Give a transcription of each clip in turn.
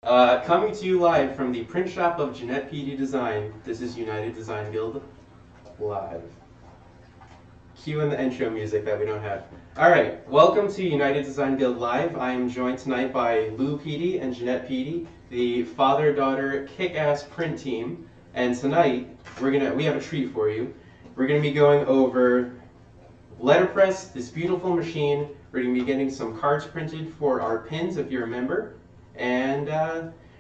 Coming to you live from the print shop of Jeanette Pidi Design, this is United Design Guild Live. Cue in the intro music that we don't have. Alright, welcome to United Design Guild Live. I am joined tonight by Lou Pidi and Jeanette Pidi, the father-daughter kick-ass print team. And tonight, we have a treat for you. We're going to be going over letterpress, this beautiful machine. We're going to be getting some cards printed for our pins, if you're a member. And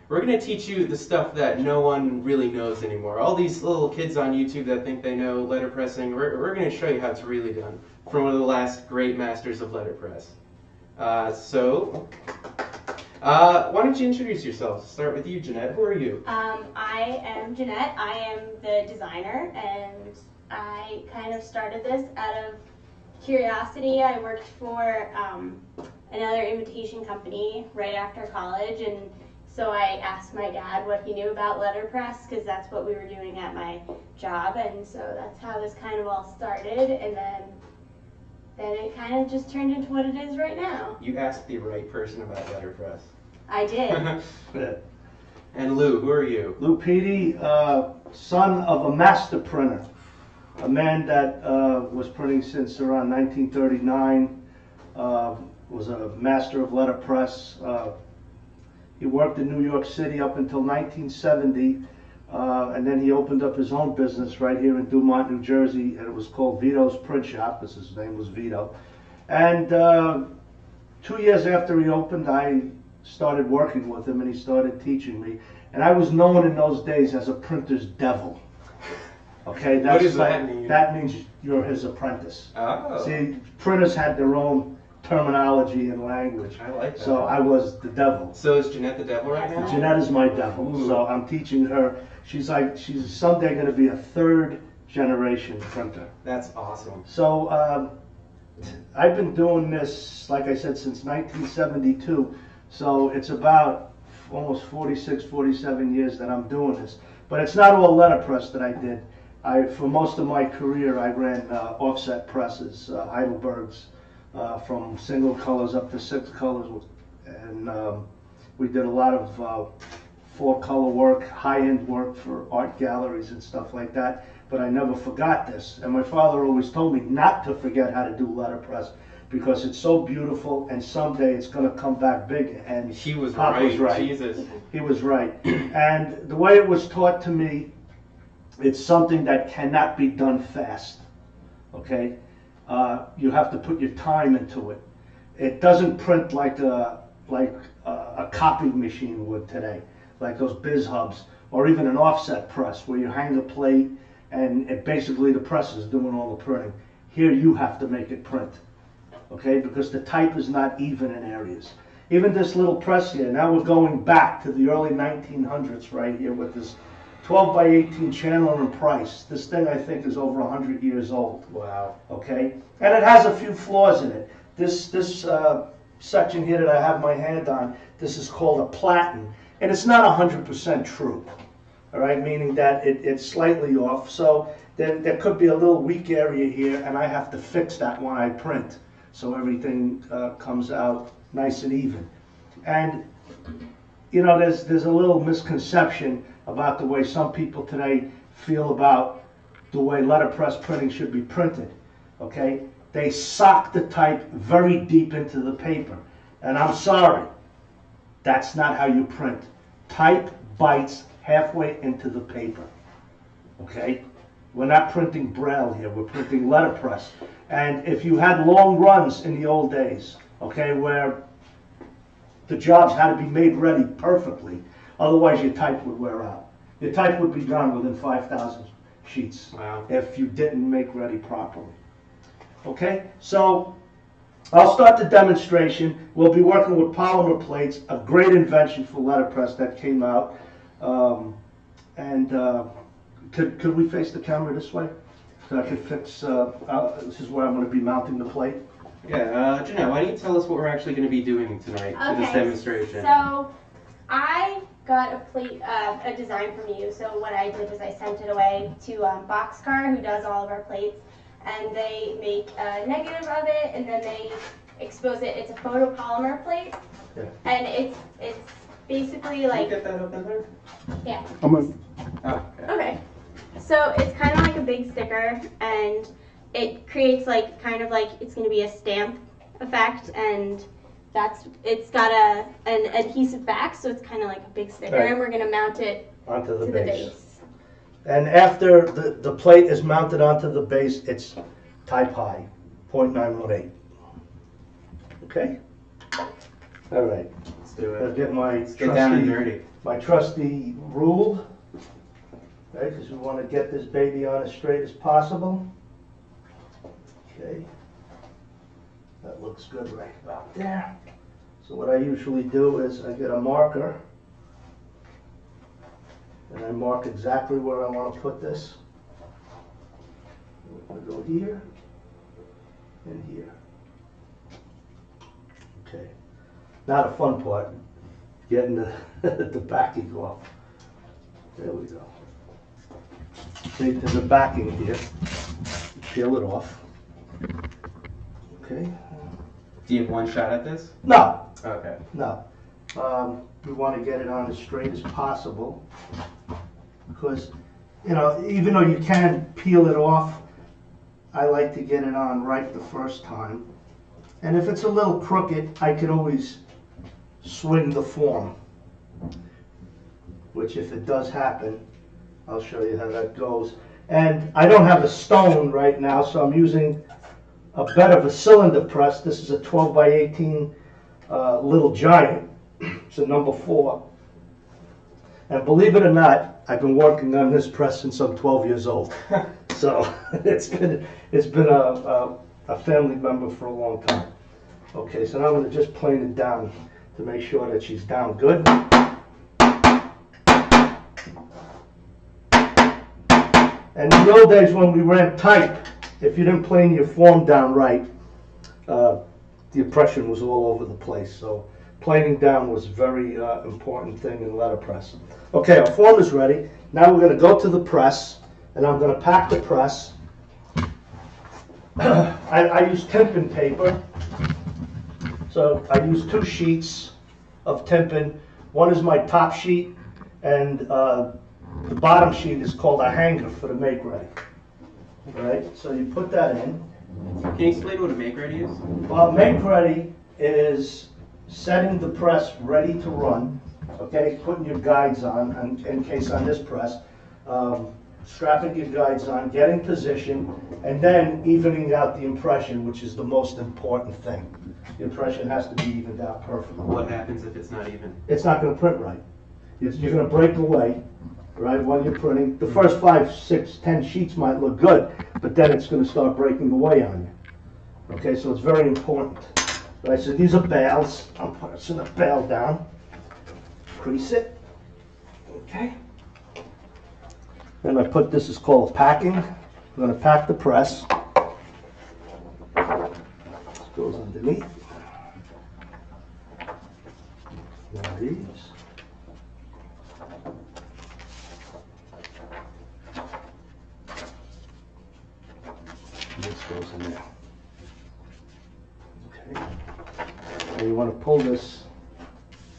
we're going to teach you the stuff that no one really knows anymore. All these little kids on YouTube that think they know letterpressing, we're going to show you how it's really done from one of the last great masters of letterpress. Why don't you introduce yourself? Start with you, Jeanette. Who are you? I am Jeanette. I am the designer, and I kind of started this out of curiosity. I worked for another invitation company right after college, and so I asked my dad what he knew about letterpress because that's what we were doing at my job, and so that's how this kind of all started, and then it kind of just turned into what it is right now. You asked the right person about letterpress. I did. And Lou, who are you? Lou Pidi, son of a master printer, a man that was printing since around 1939, was a master of letterpress. He worked in New York City up until 1970, and then he opened up his own business right here in Dumont, New Jersey, and it was called Vito's Print Shop, because his name was Vito. And 2 years after he opened, I started working with him, and he started teaching me. And I was known in those days as a printer's devil. Okay, what does that mean? That means you're his apprentice. Oh. See, printers had their own terminology and language. I like that. So I was the devil. So is Jeanette the devil right now? Jeanette is my devil. Ooh. So I'm teaching her. She's someday going to be a third generation printer. That's awesome. So I've been doing this, like I said, since 1972. So it's about almost 46, 47 years that I'm doing this. But it's not all letterpress that I did. For most of my career, I ran offset presses, Heidelbergs, from single colors up to 6 colors. And we did a lot of 4-color work, high-end work for art galleries and stuff like that. But I never forgot this. And my father always told me not to forget how to do letterpress, because it's so beautiful, and someday it's going to come back big. And he was Pop right. was right. Jesus. He was right. And the way it was taught to me, it's something that cannot be done fast. Okay, you have to put your time into it. It doesn't print like a copying machine would today, like those biz hubs, or even an offset press where you hang a plate and basically the press is doing all the printing. Here you have to make it print. Okay, because the type is not even in areas. Even this little press here, now we're going back to the early 1900s right here with this 12 by 18 Chandler and Price. This thing I think is over 100 years old. Wow. Okay, and it has a few flaws in it. This section here that I have my hand on, this is called a platen, and it's not 100% true. All right, meaning that it's slightly off. So there could be a little weak area here, and I have to fix that when I print, so everything comes out nice and even. And you know, there's a little misconception about the way some people today feel about the way letterpress printing should be printed. Okay, they sock the type very deep into the paper, and I'm sorry, that's not how you print. Type bites halfway into the paper. Okay, we're not printing braille here, we're printing letterpress. And if you had long runs in the old days, okay, where the jobs had to be made ready perfectly, otherwise your type would wear out. Your type would be done within 5,000 sheets. Wow. If you didn't make ready properly. Okay, so I'll start the demonstration. We'll be working with polymer plates, a great invention for letterpress that came out. Could we face the camera this way? So I could fix, this is where I'm going to be mounting the plate. Yeah, Jeanette, why don't you tell us what we're actually going to be doing tonight for this demonstration? So I got a plate, a design from you. So what I did is I sent it away to Boxcar, who does all of our plates, and they make a negative of it, and then they expose it. It's a photopolymer plate, Yeah. and it's basically Can you like, get that open there? yeah. I'm gonna, Oh, okay. Okay. So it's kind of like a big sticker, and it creates like kind of like it's going to be a stamp effect, and it's got an adhesive back, so it's kind of like a big sticker, Right. and we're going to mount it onto to the the base. base. And after the plate is mounted onto the base, it's type high, 0.918. Okay? All right. Let's do I'll it. get my Let's get down and trusty, dirty. my trusty rule, right? Because we want to get this baby on as straight as possible. Okay. That looks good right about there. So what I usually do is I get a marker and I mark exactly where I want to put this. I go here and here. Okay. Now the fun part, getting the, the backing off. There we go. See, there's a backing here. Peel it off. Okay. Do you have one shot at this? No, Okay. no. We want to get it on as straight as possible because, you know, even though you can peel it off, I like to get it on right the first time. And if it's a little crooked, I can always swing the form, which if it does happen, I'll show you how that goes. And I don't have a stone right now, so I'm using a bed of a cylinder press. This is a 12 by 18 Little Giant. It's a number 4. And believe it or not, I've been working on this press since I'm 12 years old. So it's been a family member for a long time. Okay, so now I'm going to just plane it down to make sure that she's down good. And in the old days when we ran type, if you didn't plane your form down right, the impression was all over the place. So planing down was a very important thing in letterpress. Okay, our form is ready. Now we're going to go to the press, and I'm going to pack the press. I use Timpin paper. So I use 2 sheets of Timpin. One is my top sheet, and the bottom sheet is called a hanger for the make ready. All right, so you put that in. Can you explain what a make ready is? Well, make ready is setting the press ready to run. Okay, putting your guides on, in case on this press, strapping your guides on, getting position, and then evening out the impression, which is the most important thing. The impression has to be evened out perfectly. What happens if it's not even? It's not going to print right. You're going to break away, right, while you're printing. The first 5, 6, 10 sheets might look good, but then it's going to start breaking away on you. Okay, so it's very important. Right, so these are bales. I'm putting a bale down. Crease it. Okay. Then I put, this is called packing. I'm going to pack the press. This goes underneath. One of these. This goes in there. Okay. And you want to pull this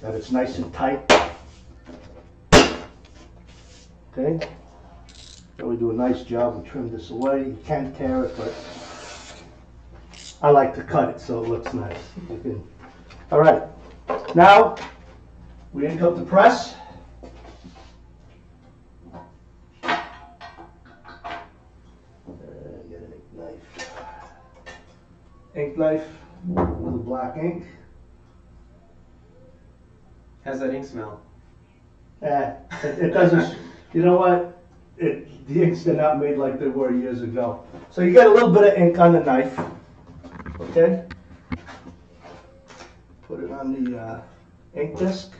that it's nice and tight. Okay. Then we do a nice job and trim this away. You can't tear it, but I like to cut it so it looks nice. You can. All right. Now we ink up the press. Get an ink knife. Ink knife with a black ink. How's that ink smell? It doesn't. You know what? The inks are not made like they were years ago. So you get a little bit of ink on the knife. Okay. Put it on the ink disc.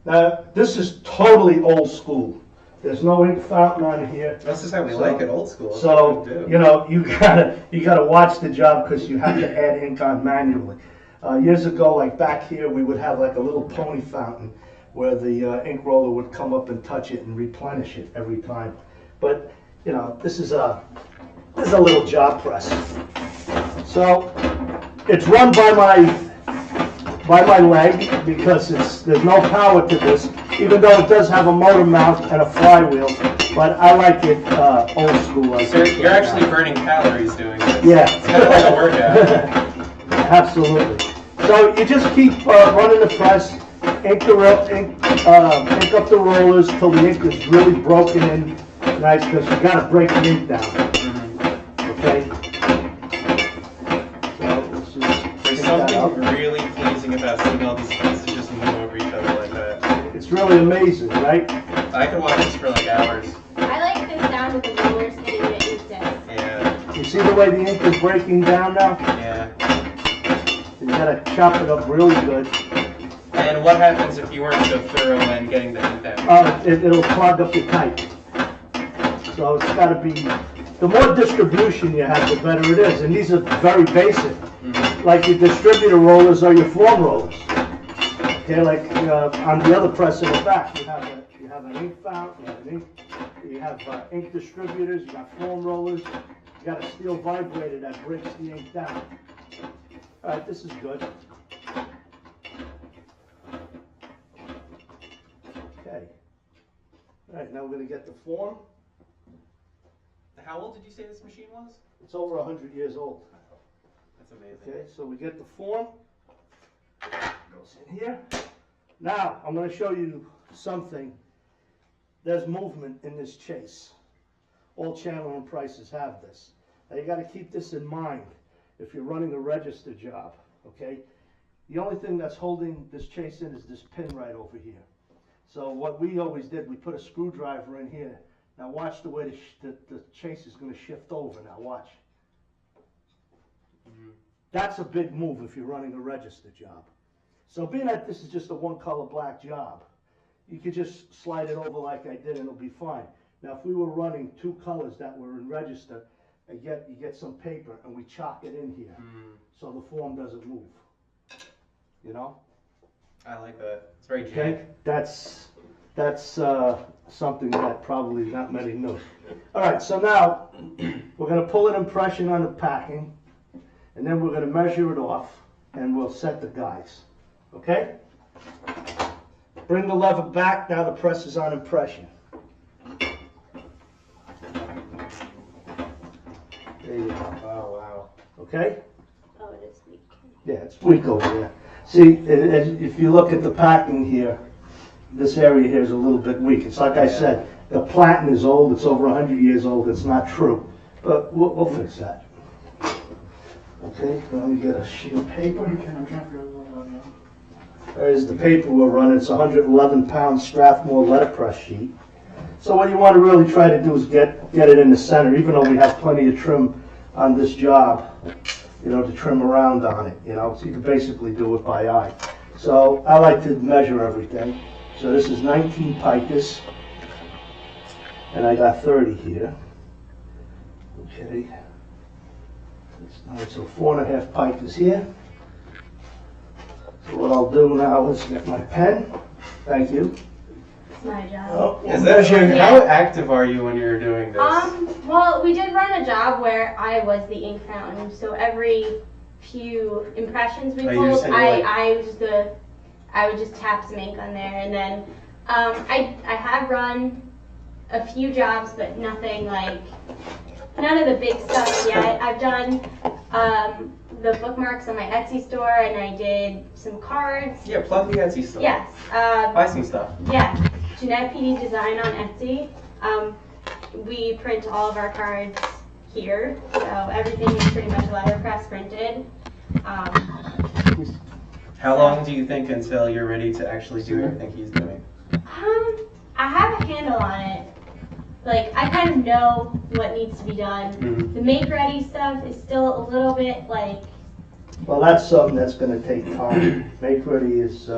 Now this is totally old school. There's no ink fountain on here. This is how we So- like it, old school. That's So what we do. you know you gotta watch the job because you have to add ink on manually. Years ago, like back here, we would have like a little pony fountain where the ink roller would come up and touch it and replenish it every time. But you know this is a little job press. So it's run by by my leg because there's no power to this, even though it does have a motor mount and a flywheel. But I like it old school. So you're actually burning calories doing this. Yeah. It's kind of like a workout. Absolutely. So you just keep running the press, ink up the rollers till the ink is really broken in nice, because you got to break the ink down. Okay? So let's just There's something really pleasing about seeing all these pieces just move over each other like that. It's really amazing, right? I could watch this for like hours. I like the sound of the rollers hitting the ink disc. Yeah. You see the way the ink is breaking down now? Yeah. You got to chop it up really good. And what happens if you weren't so thorough in getting the ink down? It'll clog up your type. So it's got to be, the more distribution you have, the better it is. And these are very basic. Like your distributor rollers or your form rollers. Okay, like on the other press in the back, you have an ink fountain, you have ink distributors, you got form rollers, you got a steel vibrator that breaks the ink down. All right, this is good. Okay. All right, now we're going to get the form. How old did you say this machine was? It's over 100 years old. That's amazing. Okay, so we get the form. Goes in here. Now, I'm going to show you something. There's movement in this chase. All Chandler and Prices have this. Now, you got to keep this in mind if you're running a register job, okay? The only thing that's holding this chase in is this pin right over here. So what we always did, we put a screwdriver in here. Now watch the way the chase is going to shift over. Now watch. That's a big move if you're running a register job. So being that this is just a one color black job, you could just slide it over like I did and it'll be fine. Now if we were running two colors that were in register, you get some paper and we chalk it in here so the form doesn't move. You know? I like that. It's very Okay, that's something that probably not many know. All right, so now we're going to pull an impression on the packing, and then we're going to measure it off, and we'll set the guides. Okay? Bring the lever back. Now the press is on impression. There you go. Oh, wow. Okay? Oh, it is weak. Yeah, it's weak over there. See, if you look at the packing here, this area here is a little bit weak. It's like I said, the platen is old. It's over 100 years old. It's not true. But we'll fix that. Okay, let me get a sheet of paper. There's the paper we're running. It's a 111-pound Strathmore letterpress sheet. So what you want to really try to do is get it in the center, even though we have plenty of trim on this job, you know, to trim around on it, you know, so you can basically do it by eye. So I like to measure everything. So this is 19 picus, and I got 30 here. Okay. So 4.5 picus here. So what I'll do now is get my pen. Thank you. It's my job. Oh, Is that true? Yeah. How active are you when you're doing this? Well, we did run a job where I was the ink fountain, so every few impressions we Oh, you're pulled, saying like- I would just tap some ink on there, and then I have run a few jobs, but nothing like, none of the big stuff yet. I've done the bookmarks on my Etsy store, and I did some cards. Yeah, plug the Etsy store. Yes. Buy some stuff. Yeah, Jeanette Pidi Design on Etsy. We print all of our cards here, so everything is pretty much letterpress printed. How long do you think until you're ready to actually do everything he's doing? I have a handle on it. Like, I kind of know what needs to be done. Mhm. The make-ready stuff is still a little bit, like... Well, that's something that's going to take time. Make ready is,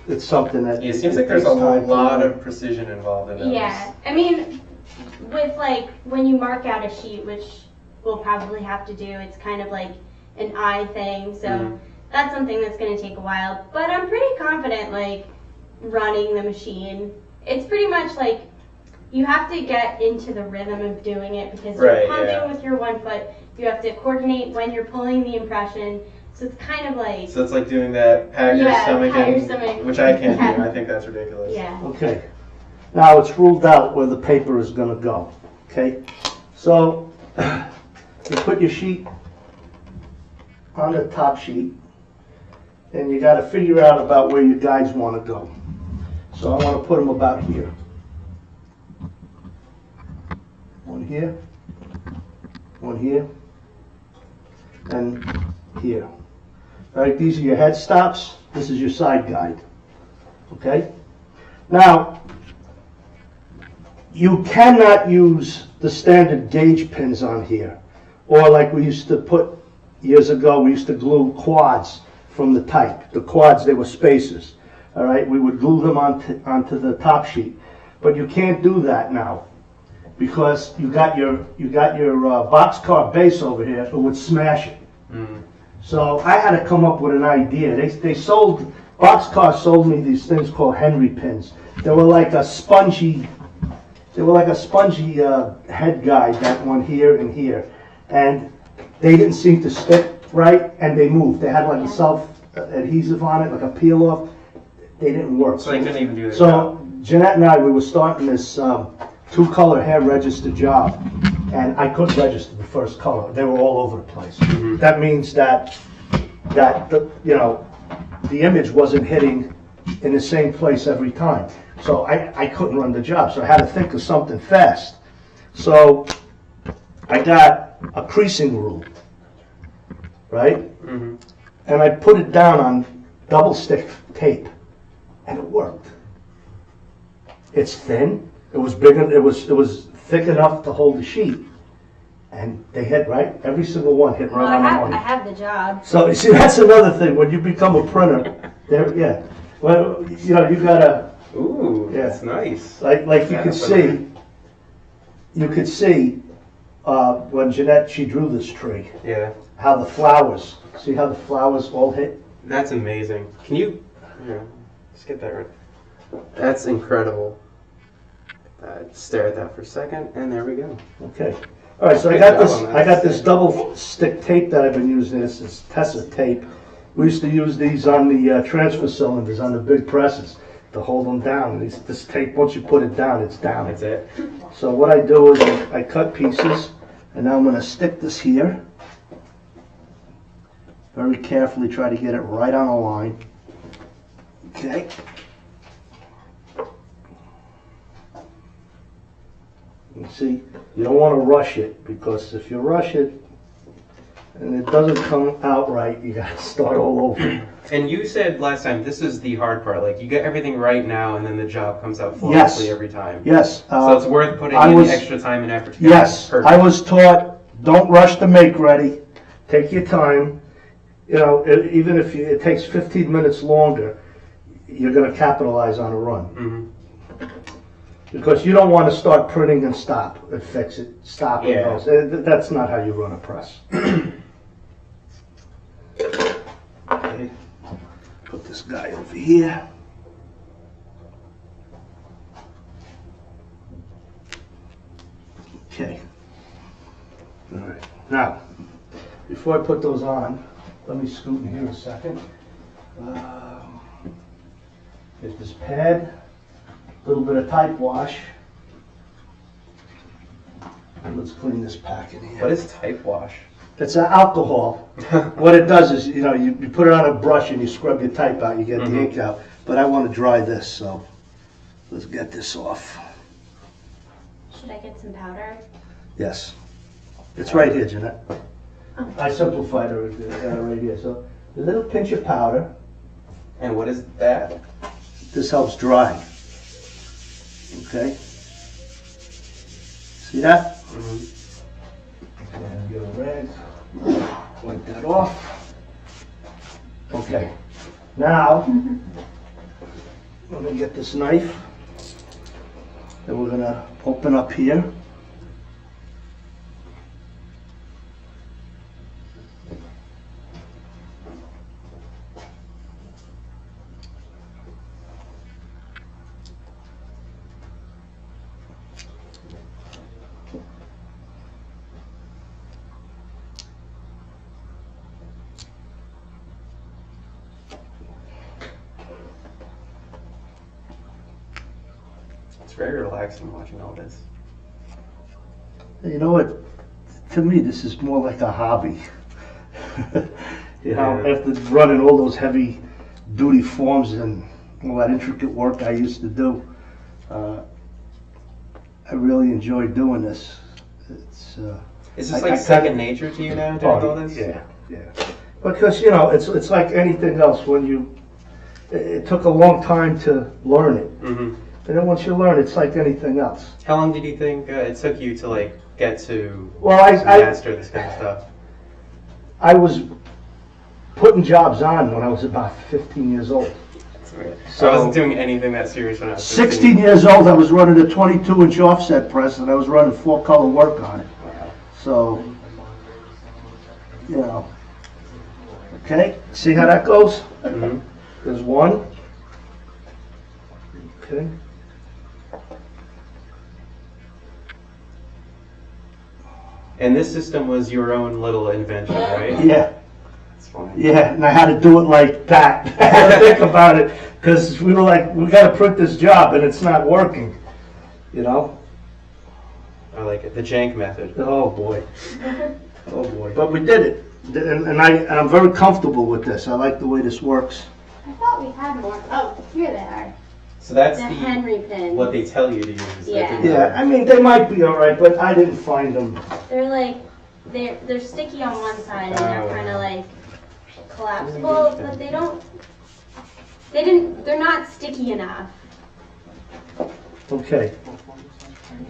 it's something that... Yeah, it seems like there's a lot of precision involved in this. Yeah, I mean, with, like, when you mark out a sheet, which we'll probably have to do, it's kind of like an eye thing, so that's something that's going to take a while. But I'm pretty confident, like, running the machine. It's pretty much like you have to get into the rhythm of doing it because you're punching with your one foot. You have to coordinate when you're pulling the impression. So it's kind of like, So it's like doing that pat your Yeah, stomach, pat your in, stomach. which I can't do. Yeah. I think that's ridiculous. yeah. Okay. Now it's ruled out where the paper is going to go. Okay. So you put your sheet on the top sheet, and you got to figure out about where your guides want to go. So I want to put them about here. One here, one here, and here. All right, these are your head stops. This is your side guide. Okay? Now, you cannot use the standard gauge pins on here. Or like we used to put years ago, we used to glue quads from the type. The quads, they were spacers. All right, we would glue them onto the top sheet. But you can't do that now because you got your boxcar base over here, it would smash it. Mm. So I had to come up with an idea. Boxcar sold me these things called Henry pins. They were like a spongy head guide that went here and here. And they didn't seem to stick right, and they moved. They had like a self-adhesive on it, like a peel-off. They didn't work. So they couldn't even do their So job. Jeanette and I, we were starting this two-color hair register job, and I couldn't register the first color. They were all over the place. Mhm. That means that the image wasn't hitting in the same place every time. So I couldn't run the job. So I had to think of something fast. So I got a creasing rule, right? Mm-hmm. And I put it down on double stick tape, and it worked. It's thin. It was big. It was thick enough to hold the sheet, and they hit right. Every single one hit Well, right on the I money. have the job. So you see, that's another thing. When you become a printer, yeah. Well, you gotta Ooh, Yeah. that's nice. like you Yeah, could that's see. You could see when Jeanette she drew this tree, Yeah, how the flowers. See how the flowers all hit. that's amazing. Can you? Yeah, just get that right. That's incredible. Stare at that for a second, and there we go. Okay. All right. So I Good got job this. on that. I got this double stick tape that I've been using. This is Tessa tape. We used to use these on the transfer cylinders on the big presses to hold them down. This tape, once you put it down, it's down. That's it. So what I do is I cut pieces, and now I'm going to stick this here. Very carefully try to get it right on the line. Okay. You see, you don't want to rush it, because if you rush it and it doesn't come out right, you got to start all over. And you said last time this is the hard part. Like you get everything right now, and then the job comes out flawlessly Yes. every time. Yes. So it's worth putting I in was- the extra time and effort to get Yes, it perfect. I was taught, don't rush to make ready. Take your time. Even if it takes 15 minutes longer, you're going to capitalize on a run. Mhm. Because you don't want to start printing and stop and fix it, stop and Yeah. go. That's not how you run a press. Okay. Put this guy over here. Okay. All right. Now, before I put those on, let me scoot in here a second. Get this pad, a little bit of type wash. And let's clean this pack in here. What is type wash? It's an alcohol. What it does is, you put it on a brush and you scrub your type out, you get the ink out. But I want to dry this, so let's get this off. Should I get some powder? Yes. It's right here, Jeanette. I simplified it right here. So a little pinch of powder. And what is that? This helps dry. Okay? See that? Mm-hmm. And get a rag. Wipe that off. Okay. Now, let me get this knife. Then we're going to open up here. very relaxing watching all this. You know what? To me, this is more like a hobby. You know, Yeah. after running all those heavy duty forms and all that intricate work I used to do, I really enjoy doing this. It's Is this I like second nature to you now, doing all this? yeah, yeah. Because you know, it's like anything else. When you, it took a long time to learn it, Mm-hmm. and then once you learn, it's like anything else. How long did you think it took you to like get to Well, I master this kind of stuff? I was putting jobs on when I was about 15 years old. So I wasn't doing anything that serious when I was 16 years old, I was running a 22-inch offset press, and I was running 4-color work on it. So, you know. Okay, see how that goes? Mm-hmm. There's one. Okay. And this system was your own little invention, right? Yeah. That's funny. Yeah, and I had to do it like that. I had to think about it, because we were like, we got to print this job, and it's not working. You know? I like it. The jank method. Oh boy. Oh boy. But we did it. And I'm very comfortable with this. I like the way this works. I thought we had more. Oh, here they are. So that's The the Henry pins. what they tell you to use. Yeah. Yeah, I mean, they might be all right, but I didn't find them. They're like, they're sticky on one side and they're Oh. kind of like collapsible, but they're not sticky enough. Okay.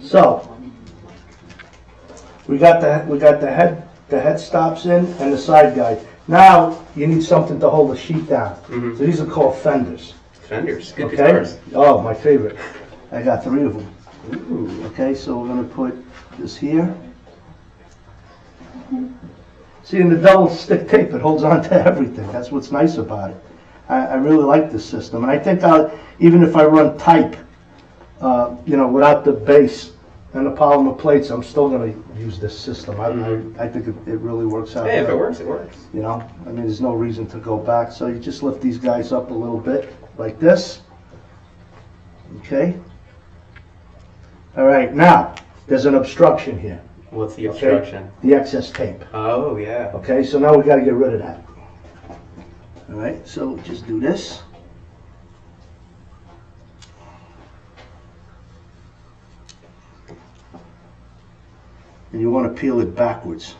So we got the head stops in and the side guide. Now you need something to hold the sheet down. Mhm. So these are called fenders. Fenders. Good Okay. guitars. Oh, my favorite. I got 3 of them. Ooh. Okay, so we're gonna put this here. See, in the double stick tape, it holds on to everything. That's what's nice about it. I really like this system, and I think even if I run type, you know, without the base and the polymer plates, I'm still gonna use this system. I think it really works out. Hey, if good. it works, it works. You know, I mean, there's no reason to go back. So you just lift these guys up a little bit, like this. Okay. All right, now, there's an obstruction here. What's the Okay? obstruction? The excess tape. Oh yeah. Okay, so now we gotta get rid of that. All right, so just do this. And you wanna peel it backwards.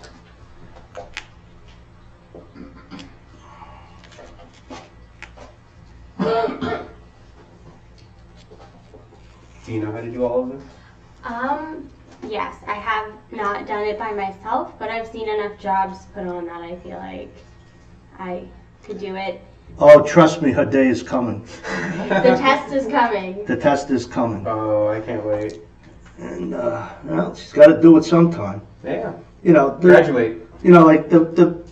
Do you know how to do all of this? Yes, I have not done it by myself, but I've seen enough jobs put on that I feel like I could do it. Oh, trust me, her day is coming. The test is coming. The test is coming. Oh, I can't wait. And, well, she's gotta do it sometime. Yeah. You know, Graduate. you know, like the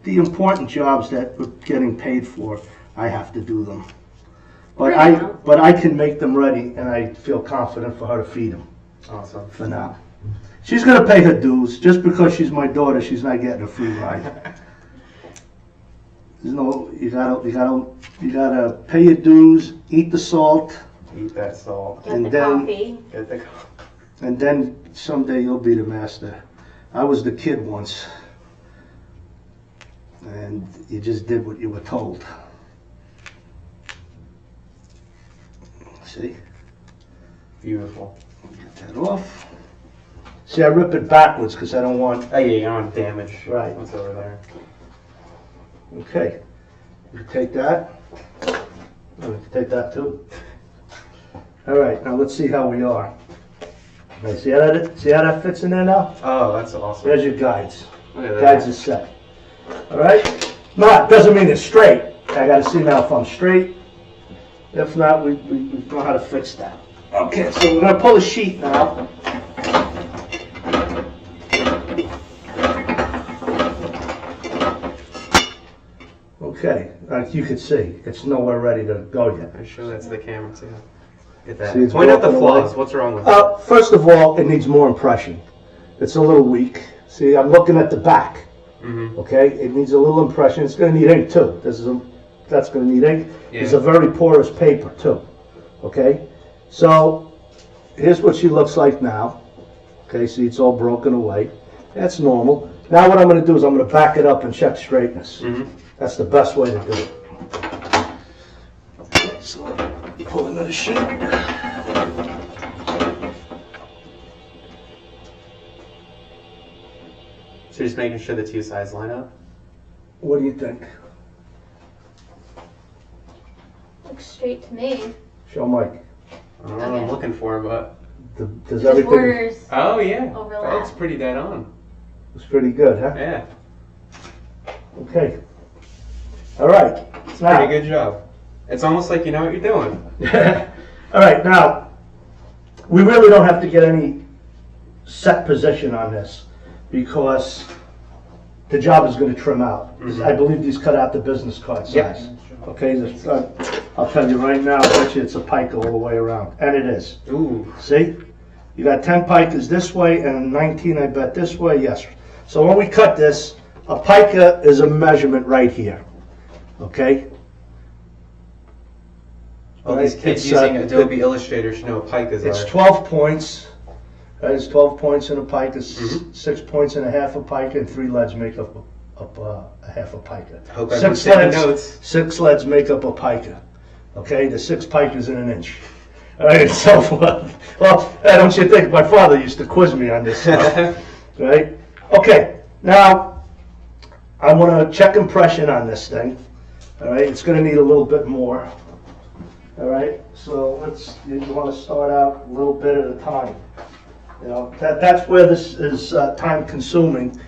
important jobs that we're getting paid for, I have to do them. But Right now. but I can make them ready, and I feel confident for her to feed them Awesome. for now. She's gonna pay her dues. Just because she's my daughter, she's not getting a free ride. There's no, you gotta pay your dues, eat the salt, Eat that salt. Get And the then- coffee. Get the. and then someday you'll be the master. I was the kid once, and you just did what you were told. See? Beautiful. Get that off. See, I rip it backwards because I don't want. Oh yeah, you don't want damage. Right. What's over there? Okay. You take that. Oh, you can take that too. All right, now let's see how we are. Right, see how that fits in there now? Oh, that's awesome. There's your guides. Look at that. Guides is set. All right? Now, it doesn't mean it's straight. I got to see now if I'm straight. If not, we know how to fix that. Okay, so we're going to pull the sheet now. Okay, like you can see, it's nowhere ready to go yet. I show that to the camera too. Get that. See, it's Point out the broken away. flaws. What's wrong with it? First of all, it needs more impression. It's a little weak. See, I'm looking at the back. Mm-hmm. Okay, it needs a little impression. It's going to need ink too. That's going to need ink. Yeah. It's a very porous paper too. Okay, so here's what she looks like now. Okay, see, it's all broken away. That's normal. Now what I'm going to do is I'm going to back it up and check straightness. That's the best way to do it. Okay, so pull another sheet. So just making sure the two sides line up. What do you think? Looks straight to me. Show Mike. I don't know what I'm looking for, but Does The everything? borders oh yeah, overlap. that's pretty dead on. It's pretty good, huh? Yeah, Okay. All right. Now, pretty good job. It's almost like you know what you're doing. all right. Now, we really don't have to get any set position on this because the job is going to trim out. I believe these cut out the business card Yep. size. Okay. I'll tell you right now. I bet you it's a pica all the way around, and it is. Ooh. See, you got 10 picas this way and 19, I bet, this way. Yes. So when we cut this, a pica is a measurement right here. Okay. All these kids It's, using Adobe Illustrator should know what pikas It's are. 12 points. It's 12 points in a pica, 6 points and a half a pica, and 3 leads make up a half a pica. Hope everyone's taking notes. 6 leads make up a pica. Okay, the 6 picas in an inch. All right, so well, don't you think my father used to quiz me on this stuff, right? Okay, now I want to check impression on this thing. All right, it's going to need a little bit more. All right, so you want to start out a little bit at a time. You know, that's where this is time consuming.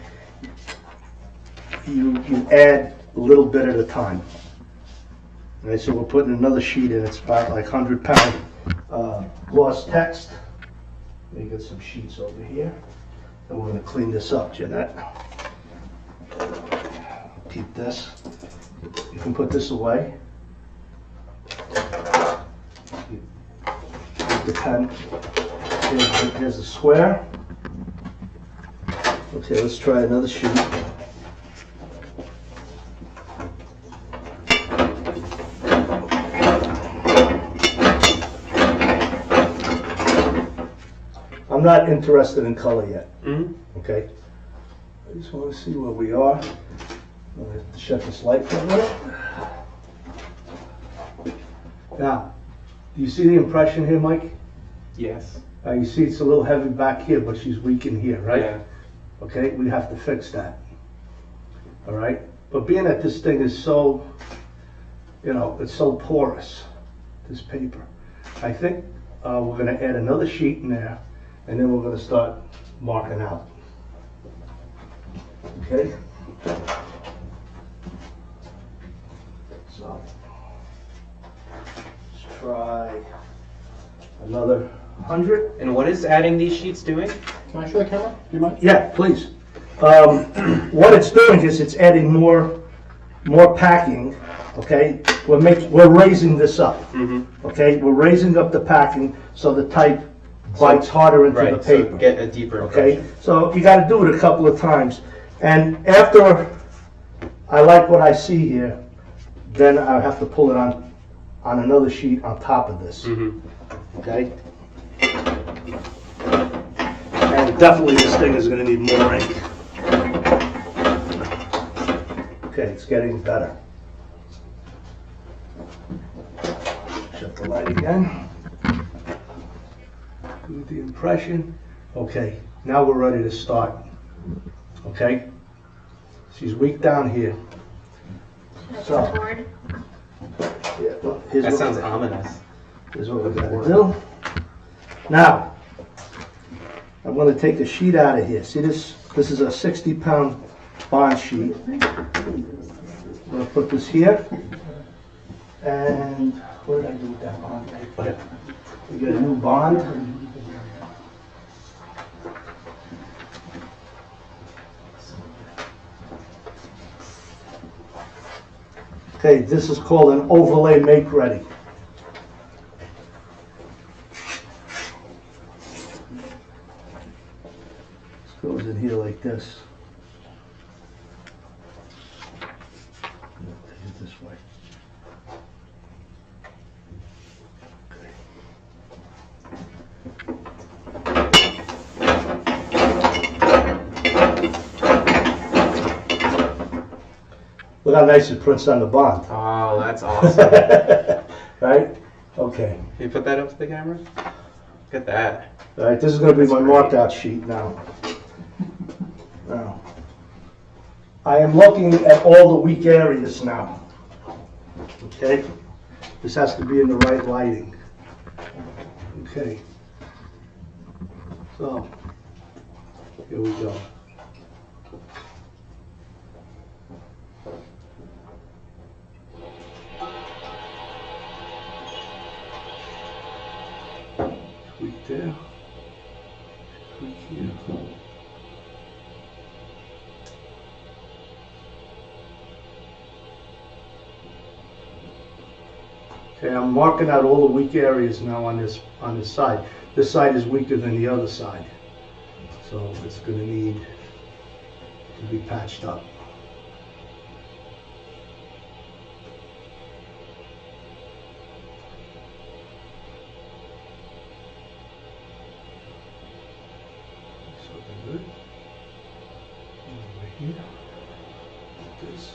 You add a little bit at a time. All right, so we're putting another sheet in. It's about like 100-pound gloss text. Let me get some sheets over here. And we're going to clean this up, Jeanette. Keep this. You can put this away. Keep the pen. Here's a square. Okay, let's try another sheet. I'm not interested in color yet. Okay? I just want to see where we are. I'm going to have to shut this light for a minute. Now, do you see the impression here, Mike? Yes. You see it's a little heavy back here, but she's weak in here, right? Yeah. Okay, we have to fix that. All right? But being that this thing is so, it's so porous, this paper, I think we're going to add another sheet in there, and then we're going to start marking out. Okay? So, let's try another 100. And what is adding these sheets doing? Can I show the camera? Do you mind? Yeah, please. What it's doing is it's adding more packing. Okay, we're raising this up. Okay, we're raising up the packing so the type bites harder into the paper. So get a deeper Okay, impression. so you got to do it a couple of times, and after I like what I see here, then I have to pull it on another sheet on top of this. Okay. And definitely this thing is going to need more ink. Okay, it's getting better. Shut the light again. Do the impression. Okay, now we're ready to start. Okay? She's weak down here. So, yeah, well, here's That what- sounds ominous. Here's what we're going to do. Now, I'm going to take a sheet out of here. See this? This is a 60-pound bond sheet. I'm going to put this here. And what did I do with that bond paper? We get a new bond. Okay, this is called an overlay make ready. Goes in here like this. Take it this way. Okay. how nice it prints on the bond. Oh, that's awesome. Right? Okay. Can you put that up to the camera? Look at that. All right, this is going to be That's my great. marked out sheet now. Now, I am looking at all the weak areas now. Okay? This has to be in the right lighting. Okay. So, here we go. Tweak there. Tweak here. Okay, I'm marking out all the weak areas now on this side. This side is weaker than the other side, so it's going to need to be patched up. So good. Over here, like this.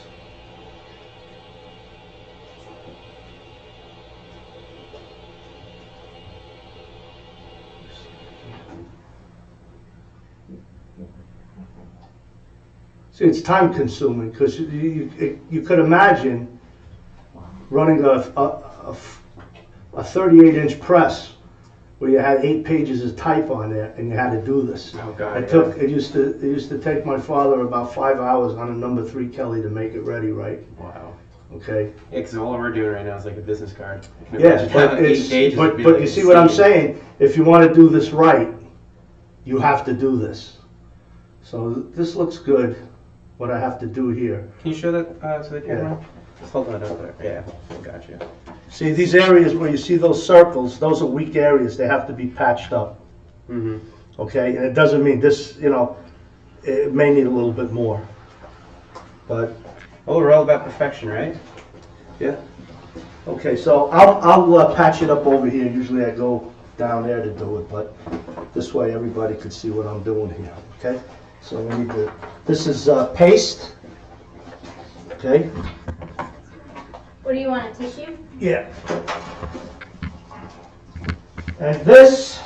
See, it's time consuming because you could imagine running a 38-inch press where you had 8 pages of type on there and you had to do this. Oh God. It used to take my father about 5 hours on a number 3 Kelly to make it ready, right? Wow. Okay. Yeah, because all we're doing right now is like a business card. I can Yeah, imagine but having 8 pages would be like you see what I'm insane. saying? If you want to do this right, you have to do this. So this looks good. What I have to do here. Can you show that to the camera? Just hold that up there. Yeah, gotcha. See, these areas where you see those circles, those are weak areas. They have to be patched up. Mm-hmm. Okay, and it doesn't mean this, it may need a little bit more. But, Oh, we're all about perfection, right? yeah. Okay, so I'll patch it up over here. Usually I go down there to do it, but this way everybody could see what I'm doing here, okay? So we need to, this is paste, okay? What do you want, a tissue? Yeah. And this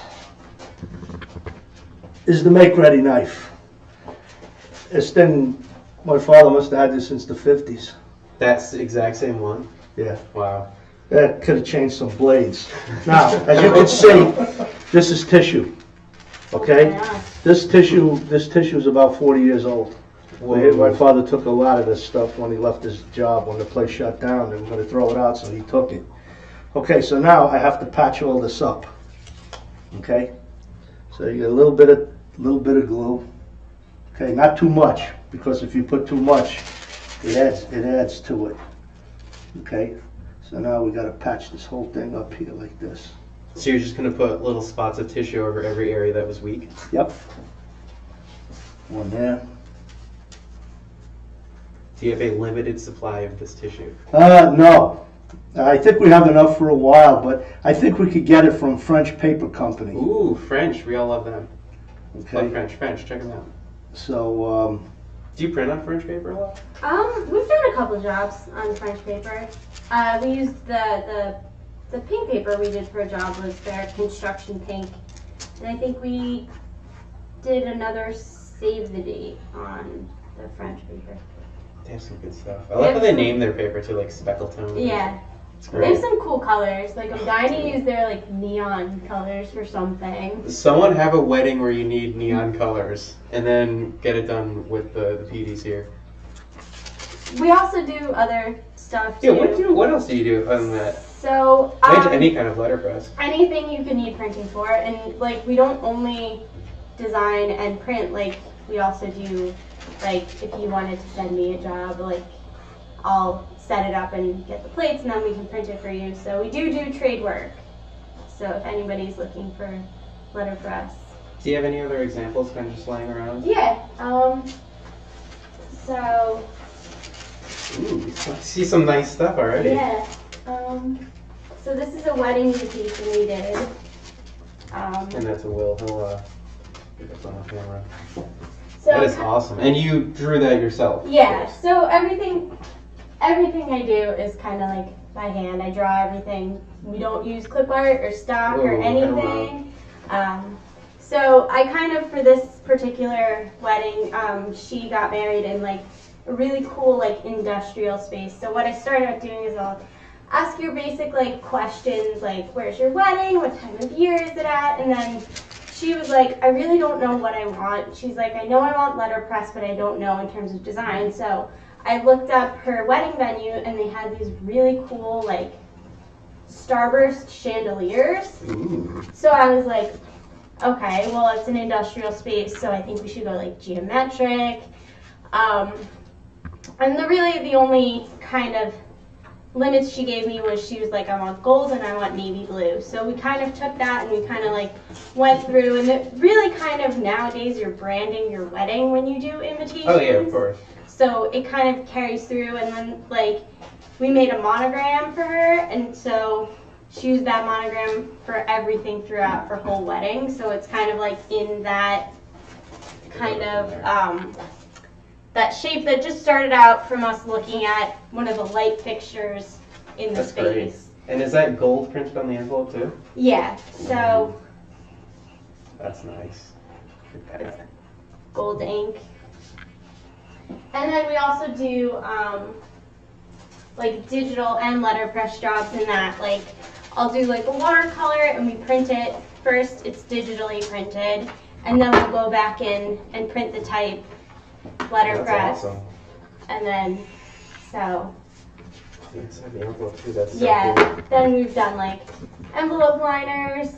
is the make-ready knife. This thing, my father must have had this since the 50s. That's the exact same one? Yeah. Wow. That could have changed some blades. Now, as you can see, this is tissue. Okay? Yeah. This tissue is about 40 years old. My father took a lot of this stuff when he left his job, when the place shut down. They were going to throw it out, so he took it. Okay, so now I have to patch all this up. Okay? So you get a little bit of glue. Okay, not too much, because if you put too much, it adds to it. Okay? So now we got to patch this whole thing up here like this. So you're just going to put little spots of tissue over every area that was weak? Yep. One there. Do you have a limited supply of this tissue? No. I think we have enough for a while, but I think we could get it from French Paper Company. Ooh, French. We all love them. Okay. Love French. Check them out. So, Do you print on French paper a lot? We've done a couple jobs on French paper. We used the pink paper we did for a job was their construction pink. And I think we did another save the date on the French paper. They have some good stuff. I like how they name their paper too, like speckle tone. Yeah. It's They great. have some cool colors. Like I'm dying to use their like neon colors for something. Someone have a wedding where you need neon colors, and then get it done with the PDs here. We also do other stuff too. Yeah, what else do you do other than that? So Any kind of letterpress. anything you can need printing for, and like we don't only design and print. Like we also do, like if you wanted to send me a job, like I'll set it up and get the plates, and then we can print it for you. So we do trade work. So if anybody's looking for letterpress. Do you have any other examples kind of just lying around? Yeah. So. Ooh, I see some nice stuff already. Yeah. So this is a wedding invitation we did. And that's a Will. He'll get this on the camera. So That is awesome. And you drew that yourself? yeah. So everything everything I do is kind of like by hand. I draw everything. We don't use clip art or stock or anything. So I kind of, for this particular wedding, she got married in like a really cool like industrial space. So what I started out doing is I'll ask your basic like questions like, where's your wedding? What time of year is it at? And then she was like, I really don't know what I want. She's like, I know I want letterpress, but I don't know in terms of design. So I looked up her wedding venue, and they had these really cool like starburst chandeliers. Ooh. So I was like, okay, well, it's an industrial space, so I think we should go like geometric. And the only kind of limits she gave me was she was like, I want gold and I want navy blue. So we kind of took that and we kind of like went through, and it really kind of nowadays you're branding your wedding when you do invitations. Oh yeah, of course. So it kind of carries through, and then like we made a monogram for her, and so she used that monogram for everything throughout her whole wedding. So it's kind of like in that kind of that shape that just started out from us looking at one of the light fixtures in the That's space. great. And is that gold printed on the envelope too? Yeah, so That's nice. it's gold ink. And then we also do like digital and letterpress jobs in that. Like I'll do like a watercolor and we print it. First it's digitally printed, and then we'll go back in and print the type letterpress. That's awesome. And then, so, Inside the envelope too, that's so yeah, cool. then we've done like envelope liners.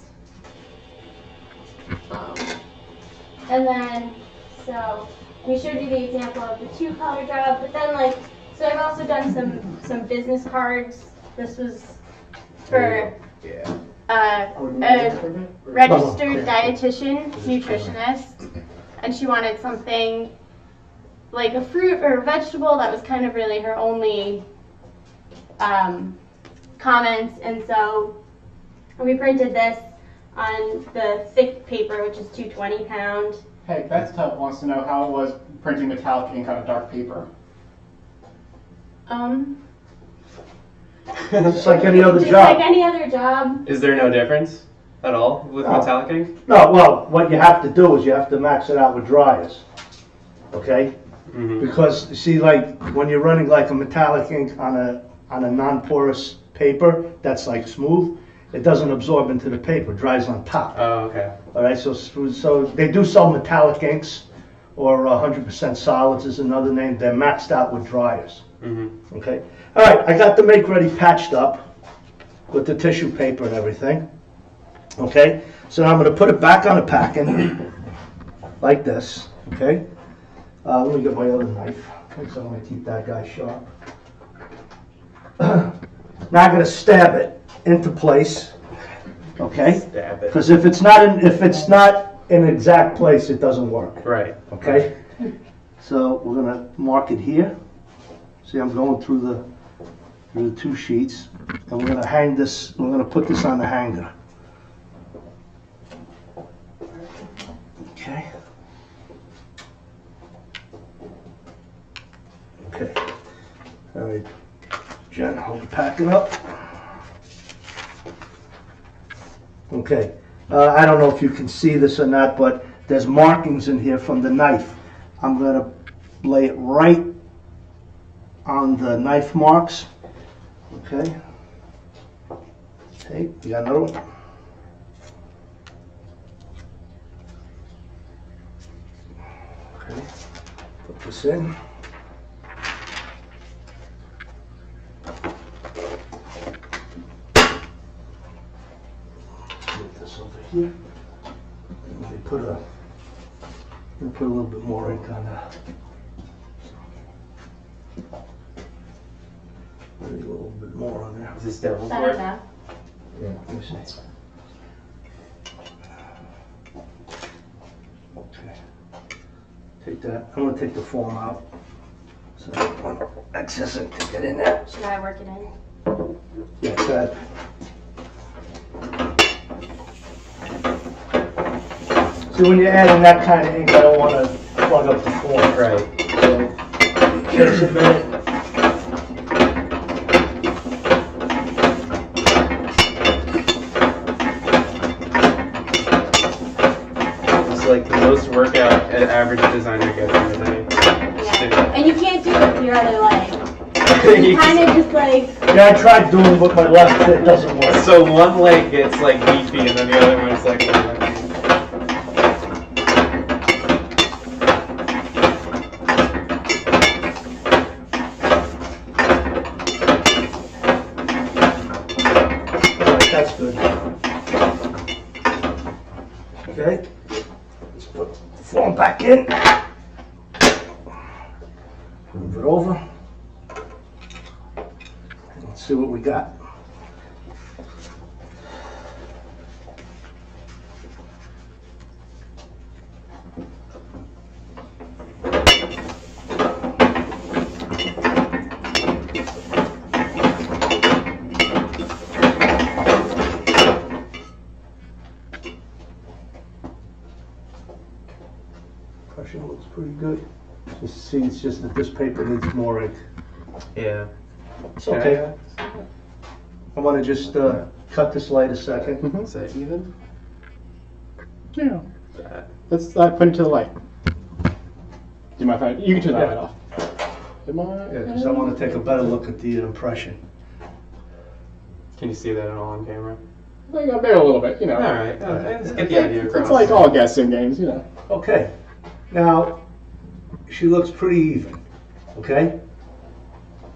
And then, so, we showed you the example of the 2-color job, but then like, so I've also done some business cards. This was for Yeah. a registered dietitian, nutritionist, and she wanted something like a fruit or a vegetable that was kind of really her only comments, and so we printed this on the thick paper, which is 220 pound. Hey, Beth wants to know how it was printing metallic ink on a dark paper. It's like any other Just job. like any other job. Is there no difference at all with No. metallic ink? No, well, what you have to do is you have to max it out with dryers, okay? Mm-hmm. Because, you see, like, when you're running like a metallic ink on a non-porous paper that's like smooth, it doesn't absorb into the paper, it dries on top. Oh, okay. All right, so they do sell metallic inks, or 100% solids is another name. They're maxed out with dryers, Mm-hmm. okay? All right, I got the make ready patched up with the tissue paper and everything, okay? So now I'm gonna put it back on the packing, like this, okay? Let me get my other knife, because I want to keep that guy sharp. Now I'm gonna stab it into place, okay? Stab it. Because if it's not in exact place, it doesn't work. Right. Okay? So we're gonna mark it here. See, I'm going through the 2 sheets, and we're gonna hang this. We're gonna put this on the hanger. Okay. Okay. All right. Jen, hold the packet up. Okay. I don't know if you can see this or not, but there's markings in here from the knife. I'm going to lay it right on the knife marks. Okay. Tape. You got another one? Okay. Put this in. Move this over here. Let me put a little bit more ink on that. Maybe a little bit more on there. Is this devil's Better work? now. Yeah, let me see. Okay. Take that. I'm gonna take the foam out. So I don't want excess ink to get in there. Should I work it in? Yeah, that. See, when you're adding that kind of ink, I don't want to plug up the foam. Right. So, takes a minute. like the most workout an average designer gets in a day. Yeah. And you can't do it with your other leg. You kind of just like. Yeah, I tried doing it with my left, it doesn't work. So one leg gets like beefy, and then the other one is like. Alright, that's good. Okay, let's put the form back in. Move it over. Let's see what we got. Impression looks pretty good. Just see, it's just that this paper needs more ink. Yeah. It's okay. I want to just cut this light a second. Is that even? Yeah. Let's put it to the light. Do you mind if I? You can turn that light off. Am I? Yeah, because I want to take a better look at the impression. Can you see that at all on camera? I got there a little bit, you know. All right. Let's get the idea across. It's like all guessing games, you know. Okay. Now, she looks pretty even. Okay?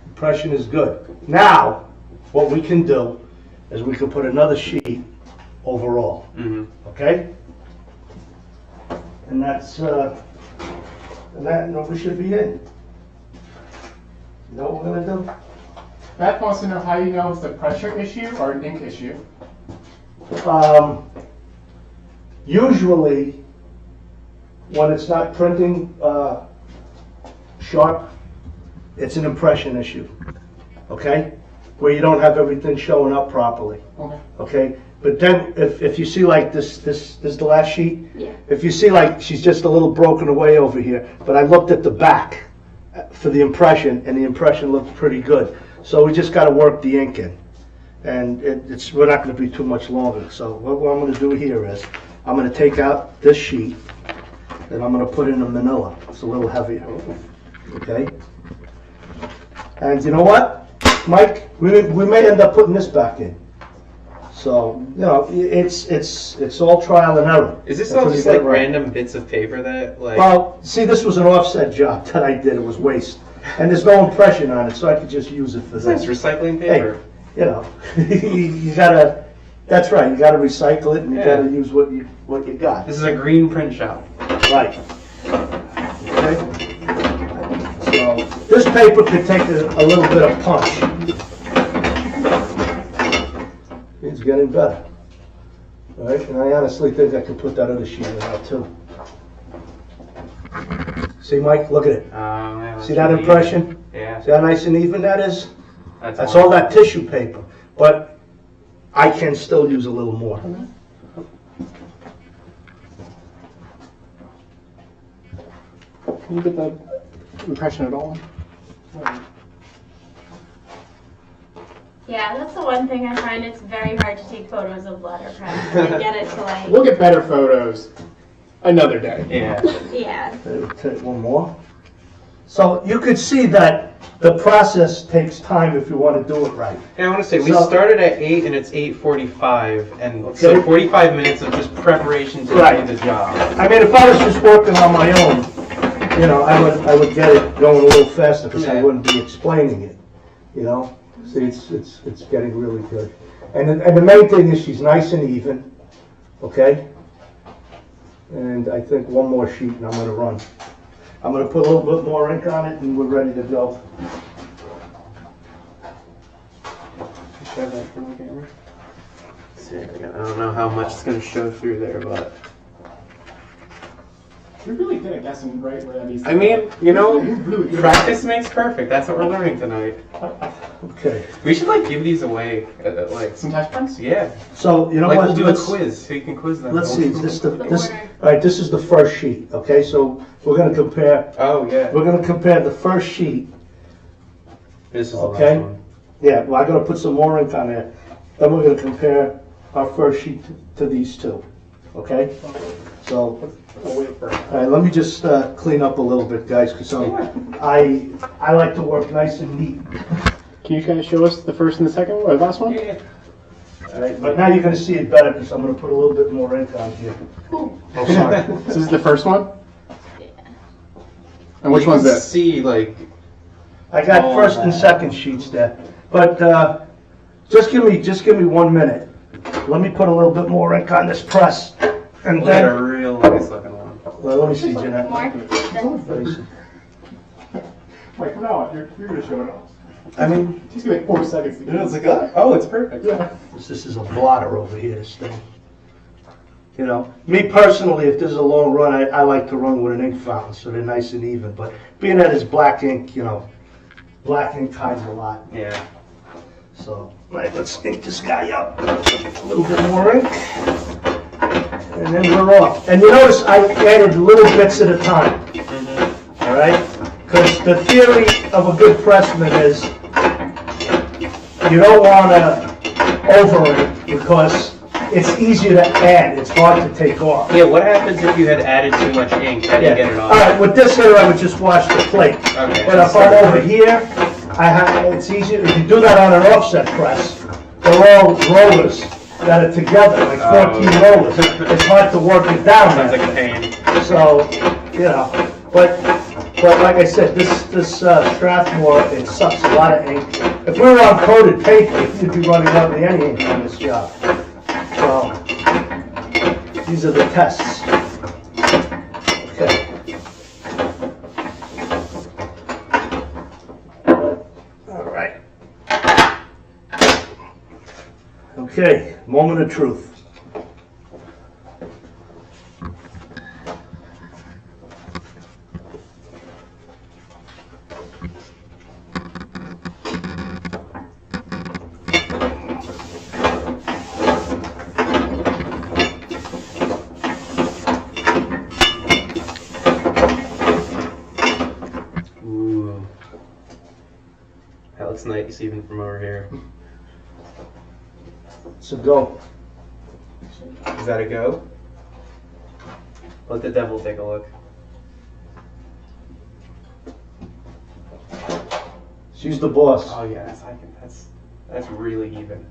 Impression is good. Now, what we can do is we can put another sheet overall. Mm-hmm. Okay? And that's, and we should be in. You know what we're gonna do? Beth wants to know how you know it's a pressure issue or an ink issue. Usually, when it's not printing sharp, it's an impression issue. Okay? Where you don't have everything showing up properly. Okay. Okay? But then, if you see like this is the last sheet. Yeah. If you see like she's just a little broken away over here, but I looked at the back for the impression, and the impression looked pretty good. So we just got to work the ink in, and we're not going to be too much longer. So what I'm going to do here is I'm going to take out this sheet, and I'm going to put in a manila. It's a little heavier. Okay. And you know what, Mike? We may end up putting this back in. So, you know, it's all trial and error. Is this That's all when you just get like it right. random bits of paper that like? Well, see, this was an offset job that I did. It was waste, and there's no impression on it, so I could just use it for It's this. recycling paper. Hey, you know, you gotta. That's right. You gotta recycle it, and you Yeah. gotta use what you got. This is a green print shop. Right. Okay. So this paper could take a little bit of punch. It's getting better. All right, and I honestly think I could put that other sheet in out too. See, Mike, look at it. Yeah, See that impression? Yeah. See how nice and even that is? That's That's all that tissue paper, but I can still use a little more. Can you get that impression at all? Yeah, that's the one thing I find. It's very hard to take photos of letterpress and get it to like. We'll get better photos another day. Yeah. Yeah. Take one more. So you could see that the process takes time if you want to do it right. Yeah, I want to say we So- started at 8 and it's 8:45, and Okay. so 45 minutes of just preparation to Right. do the job. I mean, if I was just working on my own, you know, I would get it going a little faster because I Yeah. wouldn't be explaining it. You know, see, it's getting really good. And the main thing is she's nice and even, okay? And I think one more sheet and I'm going to run. I'm going to put a little bit more ink on it and we're ready to go. Show that from the camera. See, I don't know how much it's going to show through there, but You're really good at guessing right where that needs to I mean, you know, You're really good. practice makes perfect. That's what we're learning tonight. Okay. We should like give these away, like Some touch points? yeah. So, you know Like what? we'll do a Let's- quiz, so you can quiz them. Let's see, all right, this is the first sheet, okay? So we're going to compare, Oh yeah. we're going to compare the first sheet. This is Okay. the last one. Yeah, well, I'm gonna put some more ink on there. Then we're gonna compare our first sheet to these two. okay? So, I'll wait for all right, let me just clean up a little bit, guys, because I like to work nice and neat. Can you guys show us the first and the second one, or the last one? Yeah. All right, but now you're gonna see it better because I'm gonna put a little bit more ink on here. Oh, sorry. So this is the first one? Yeah. And which You one's can this? See, like, I got Oh, first and man. second sheets there, but just give me 1 minute. Let me put a little bit more ink on this press, and we got a then real nice looking one. well, let me see, Jeanette. More? Like, no, you're going to show it off. I mean, Just give me 4 seconds to It was like, oh, it's perfect. Yeah. this is a blotter over here, this thing. You know, me personally, if this is a long run, I like to run with an ink fountain so they're nice and even. But being that it's black ink, you know, black ink hides a lot. Yeah. So, all right, let's ink this guy up. A little bit more ink. And then we're off. And you notice I added little bits at a time. All right? Because the theory of a good pressman is you don't want to over ink because it's easier to add. It's hard to take off. Yeah, what happens if you had added too much ink? How do you get it All off? right, with this here, I would just wash the plate. Okay. But if I'm over here, it's easier, if you do that on an offset press, they're all rollers that are together, like 14 rollers. It's hard to work it down Sounds there. like a pain. So, you know, but like I said, this Strathmore, it sucks a lot of ink. If we were on coated paper, you'd be running hardly any ink on this job. So, these are the tests. Okay. All right. Okay, moment of truth. Ooh. That looks nice even from over here. So go. Is that a go? Let the devil take a look. She's the boss. Oh yeah, that's really even.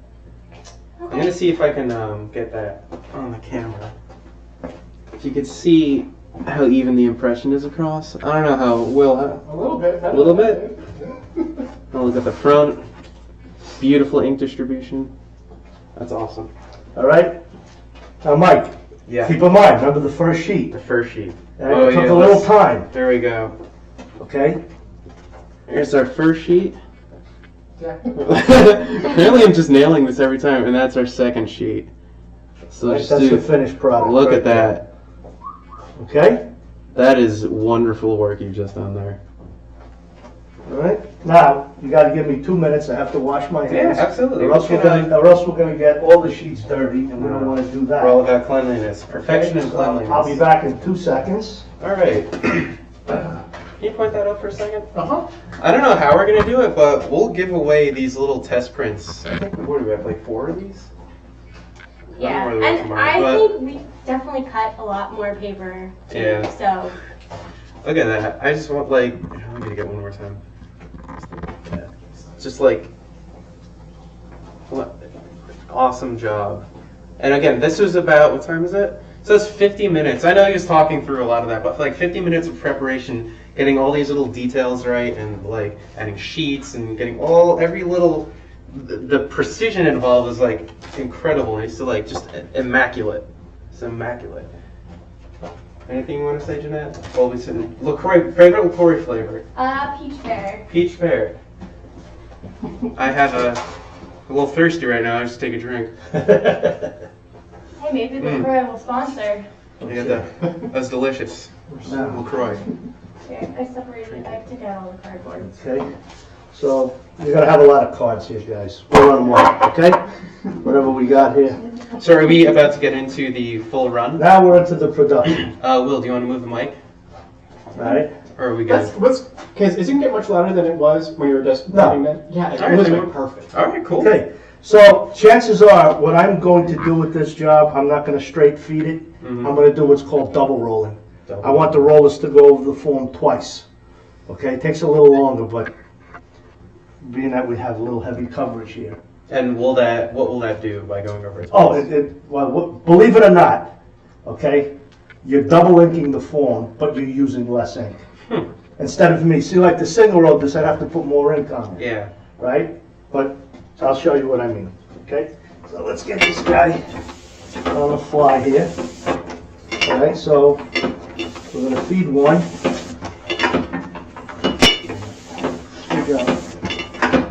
I'm gonna see if I can get that on the camera. If you could see how even the impression is across. I don't know how Will. A little bit. A little bit? I'll look at the front. Beautiful ink distribution. That's awesome. All right? Now, Mike, Yeah. keep in mind, remember the first sheet. The first sheet. It took a little time, There we go. okay? Here's our first sheet. Yeah. Apparently I'm just nailing this every time, and that's our second sheet. So Right, just that's the do, finished product. look right at that. there. Okay? That is wonderful work you've just done there. All right? Now, you got to give me 2 minutes. I have to wash my hands. absolutely. Or else we're gonna get all the sheets dirty, and we don't want to do that. We're all about cleanliness. Perfection Okay, and so cleanliness. I'll be back in 2 seconds. All right. Can you point that up for a second? Uh-huh. I don't know how we're gonna do it, but we'll give away these little test prints. I think what do we have, like 4 of these? Yeah, I don't know where those and are, I but- think we definitely cut a lot more paper too. Yeah. So Look at that. I just want like. I'm gonna get one more time. Just like. What? Awesome job. And again, this was about, what time is it? So it's 50 minutes. I know he was talking through a lot of that, but like 50 minutes of preparation, getting all these little details right, and like adding sheets and getting every little, the precision involved is like incredible. And it's still like just immaculate. It's immaculate. Anything you want to say, Jeanette? Well, we said LaCroix, favorite LaCroix flavor? peach pear. Peach pear. I have a little thirsty right now. I just take a drink. Hey, maybe LaCroix will sponsor. Yeah, that's delicious. LaCroix. Here, I separated. I took out all the cardboard. Okay? So, you're gonna have a lot of cards here, guys. We'll run them one, okay? Whatever we got here. So are we about to get into the full run? Now we're into the production, Will, do you want to move the mic? all right? Or are we good? Okay, is it gonna get much louder than it was when you were just No. doing that? Yeah, Alright, it was then perfect. All right, cool. Okay, So chances are, what I'm going to do with this job, I'm not going to straight feed it. I'm going to do what's called double rolling. I want the rollers to go over the form twice. Okay, it takes a little longer, but being that we have a little heavy coverage here. And what will that do by going over it? Oh, believe it or not, okay, you're double inking the form, but you're using less ink. Instead of me, see, like the single roll, this I'd have to put more ink on it. Yeah. Right? But I'll show you what I mean. Okay? So let's get this guy on the fly here. Alright, so we're going to feed one. Good job.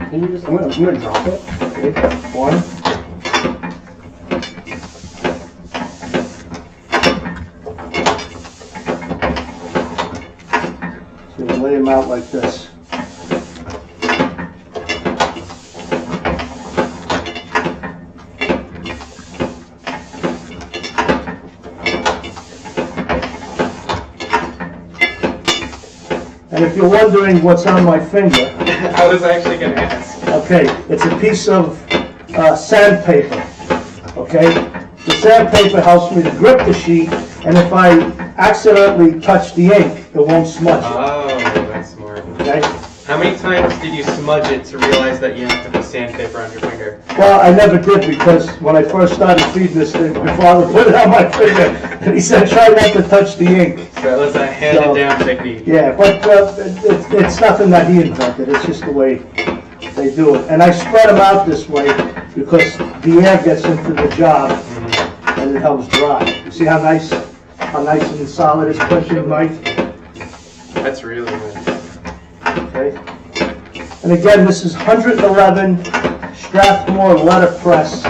Can you just, I'm gonna drop it. Okay, one. So you lay them out like this. And if you're wondering what's on my finger, I was actually going to ask. okay, it's a piece of sandpaper, okay? The sandpaper helps me to grip the sheet, and if I accidentally touch the ink, it won't smudge it, Oh, that's smart. okay? How many times did you smudge it to realize that you have to put sandpaper on your finger? Well, I never did, because when I first started feeding this thing, my father put it on my finger, and he said, try not to touch the ink. So that was a handed-down technique. Yeah, but it's nothing that he invented, it's just the way they do it. And I spread them out this way because the air gets into the job and it helps dry. You see how nice and solid it's printing, Mike? That's really nice. Okay. And again, this is 111 Strathmore letterpress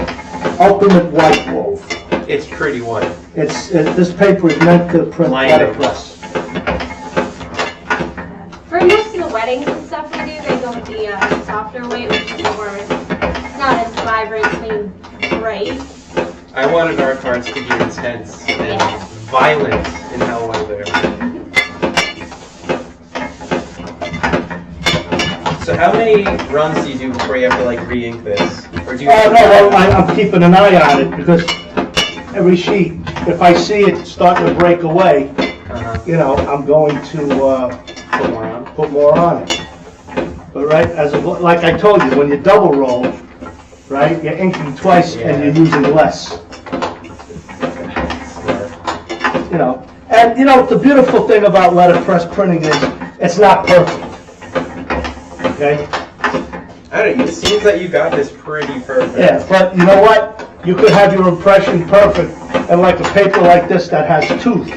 Ultimate White Wove. It's pretty white. This paper is meant to print Lining. letterpress. For most of the weddings and stuff we do, they go with the softer weight, which is more, not as vibrant and bright. I wanted our cards to be intense and Yeah. violent in how white they are. So how many runs do you do before you have to like re-ink this? Or do you? Oh, no, well, I'm keeping an eye on it because every sheet, if I see it starting to break away, you know, I'm going to Put more on. it. But right, like I told you, when you double roll, right, you're inking twice and you're using less. You know, and you know the beautiful thing about letterpress printing is it's not perfect. Okay. I don't know, it seems that you got this pretty perfect. Yeah, but you know what? You could have your impression perfect, and like a paper like this that has tooth,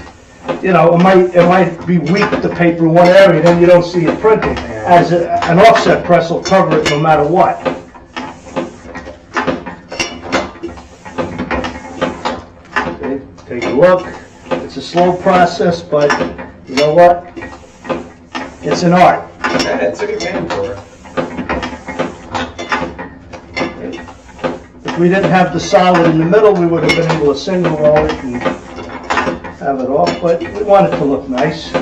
you know, it might be weak, the paper in one area, then you don't see it printing. As an offset press will cover it no matter what. Okay, take a look. It's a slow process, but you know what? It's an art. Yeah, it's a good name for it. If we didn't have the solid in the middle, we would have been able to single roll it and have it off, but we want it to look nice.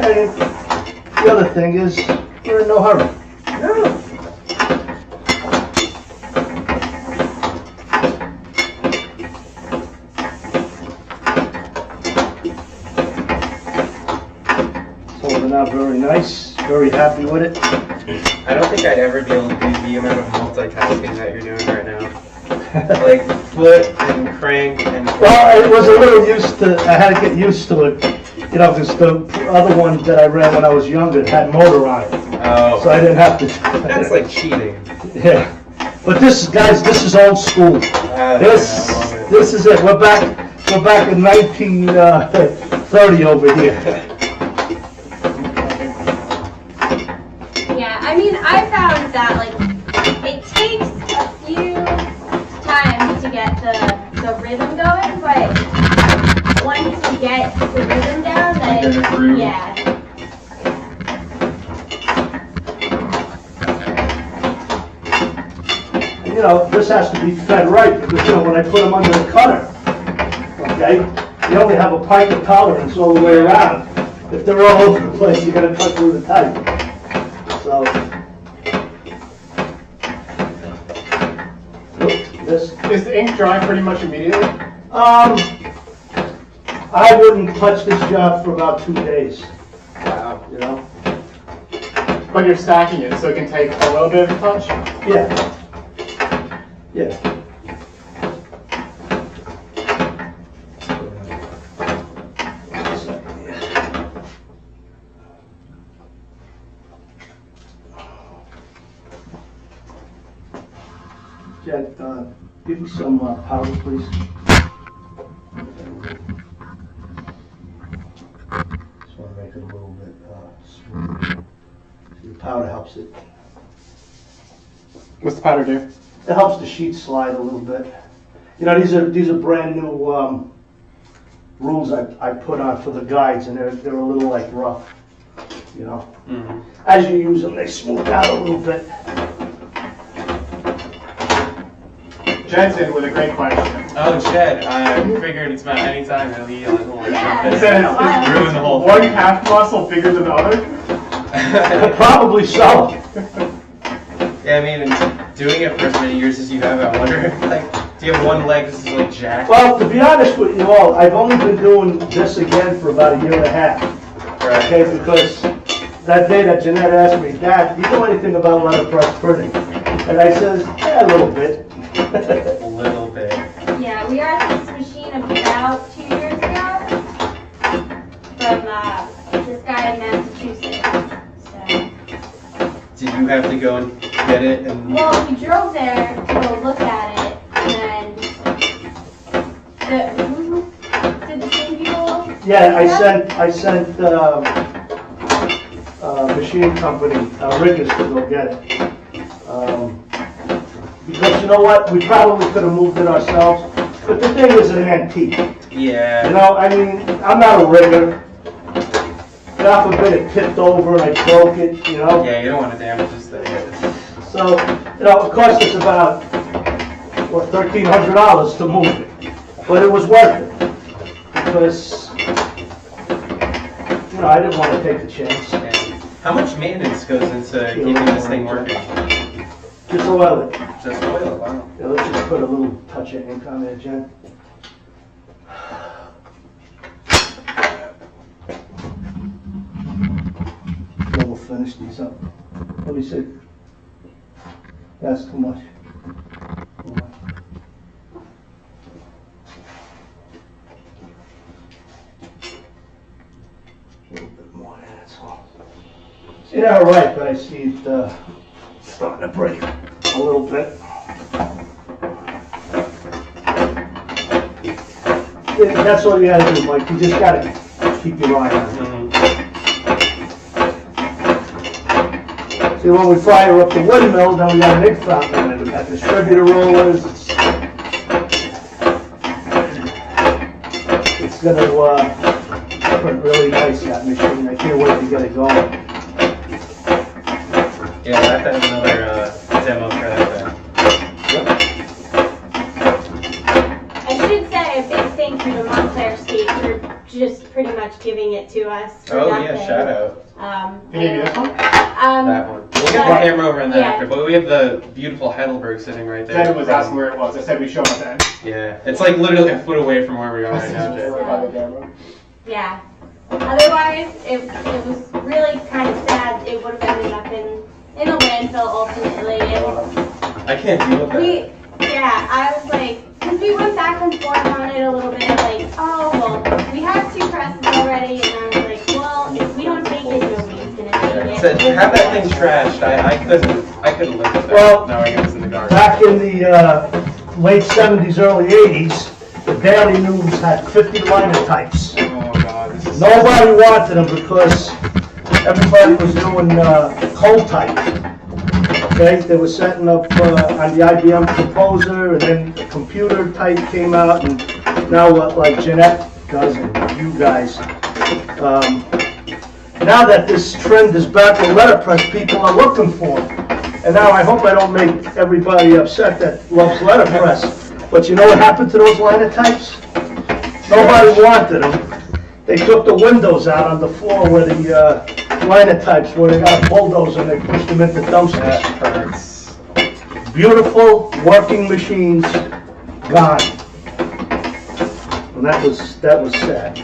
And the other thing is, we're in no hurry. No. So we're now very nice, very happy with it. I don't think I'd ever be able to do the amount of multitasking that you're doing right now. Like flip and crank and. Well, it was a little I had to get used to it, you know, because the other one that I ran when I was younger had motor on it. Oh. So I didn't have to. That's like cheating. Yeah. But this is old school. This is it. We're back in 1930 over here. Yeah, I mean, I found that, like, it takes a few times to get the rhythm going, but once you get the rhythm down, then, yeah. You know, this has to be fed right, because, you know, when I put them under the cutter, okay, you only have a pint of tolerance all the way around. If they're all over the place, you're gonna cut through the type. So, This, Is the ink dry pretty much immediately? I wouldn't touch this job for about 2 days, Wow. you know? But you're stacking it, so it can take a little bit of a touch? Yeah. Yeah. Jen, give me some powder, please. Just want to make it a little bit smooth. The powder helps it. What's the powder do? It helps the sheet slide a little bit. You know, these are brand new rules I put on for the guides, and they're a little like rough. You know, as you use them, they smooth out a little bit. Jensen with a great question. Oh, Jed, I figured it's about any time that we Yeah. He said, ruin the whole one thing. calf muscle bigger than the other? Probably so. Yeah, I mean, doing it for as many years as you have, I wonder if, like, do you have one leg that's like jacked? Well, to be honest with you all, I've only been doing this again for about 1.5 years. Right. Okay, because that day that Jeanette asked me, Dad, do you know anything about letterpress printing? And I says, yeah, a little bit. A little bit. Yeah, we are at this machine about 2 years ago from this guy in Massachusetts. So, Did you have to go and get it? And well, we drove there to go look at it, and did the same people? Yeah, I sent machine company, riggers to go get it. Because you know what, we probably could have moved it ourselves, but the thing is an antique. yeah. You know, I mean, I'm not a rigger. God forbid it tipped over and I broke it, you know? Yeah, you don't want to damage this thing. So, you know, it cost us about, what, $1,300 to move it. But it was worth it. Because, you know, I didn't want to take the chance. Yeah. How much maintenance goes into keeping this thing working? Just oil it. Just oil, wow. Yeah, let's just put a little touch of ink on there, Jen. Then we'll finish these up. Let me see. That's too much. A little bit more, that's all. See, they're all right, but I see it starting to break a little bit. Yeah, that's all you gotta do, Mike. You just gotta keep your eye on it. See, when we fire up the windmill, then we got an ink fountain in it. We got distributor rollers. It's gonna print really nice, that machine. I can't wait to get it going. Yeah, I have to have another demo for that I should say a big thank you to Montclair State for just pretty much giving it to us. then. For Oh, nothing. yeah, shout out. Can you do this one? That one. We'll get the camera over on that Yeah. after, but we have the beautiful Heidelberg sitting right there. Jen was asking where it was. I said we show him at the end. Yeah, it's like literally a foot away from where we are right now, Don't Jay. worry about the camera. Yeah. Otherwise, it was really kind of sad. It would have ended up in a landfill ultimately. And I can't deal with that. I was like, because we went back and forth on it a little bit, like, oh, well, we have 2 presses already, and I was like, well, if we don't take it, nobody's going to take it. Said, have that thing trashed. I couldn't live with that. Well, now I guess in the garbage. Back in the late 70s, early 80s, the Daily News had 50 linotypes. Oh god, this is Nobody wanted them because everybody was doing cold type. Okay, they were setting up on the IBM Composer, and then the computer type came out, and now what like Jeanette does and you guys. Now that this trend is back with letterpress, people are looking for them. And now I hope I don't make everybody upset that loves letterpress. But you know what happened to those linotypes? Nobody wanted them. They took the windows out on the floor where the linotypes were. They got a bulldozer and they pushed them into dumpsters. that hurts. beautiful working machines gone. And that was sad.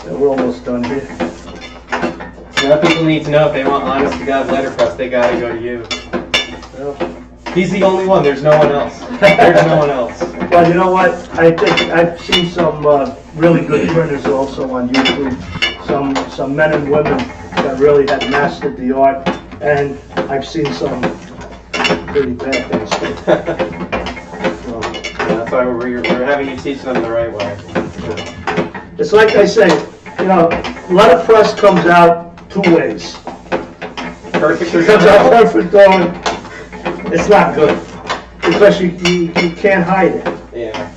And we're almost done here. Now people need to know if they want honest to God letterpress, they gotta go to you. Well, He's the only one, there's no one else. There's no one else. well, you know what? I think I've seen some really good printers also on YouTube. Some men and women that really had mastered the art, and I've seen some pretty bad things too. Well, Yeah, that's why we're having you teach them the right way. it's like I say, letterpress comes out two ways. Perfect It or comes out no? perfect or it's not good. Because you can't hide it. Yeah.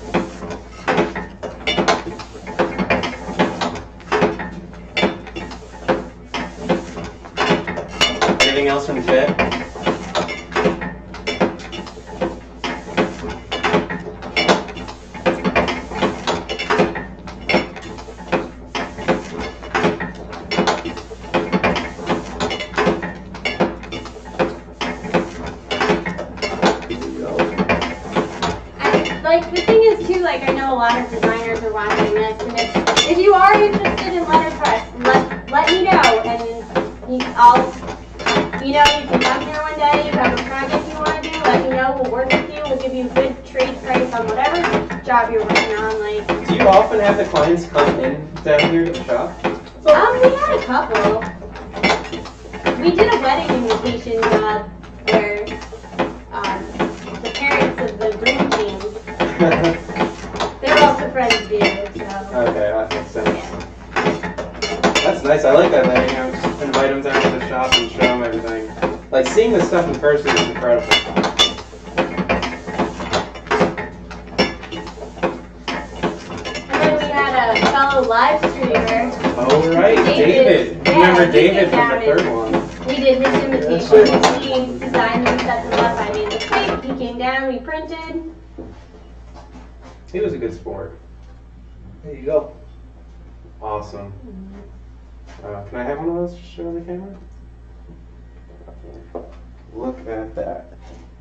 Anything else from Jet? Like, the thing is, too, like, I know a lot of designers are watching this, and if you are interested in letterpress, let me know, and you can come here one day, you have a project you want to do, let me know, we'll work with you, we'll give you a good trade price on whatever job you're working on, like. Do you often have the clients come in down here to the shop? We had a couple. We did a wedding invitation job where, the parents of the groom came. They're also friends of you, so. Okay, that makes sense. Yeah. That's nice. I like that. Just invite them down to the shop and show them everything. Like seeing this stuff in person is incredible. And then we had a fellow live streamer. Oh right, David. Yeah, Remember he David came from the down third and one? We did his invitation. He designed and set them up. I made the tape. He came down. We printed. He was a good sport. There you go. Awesome. Can I have one of those to show the camera? Look at that.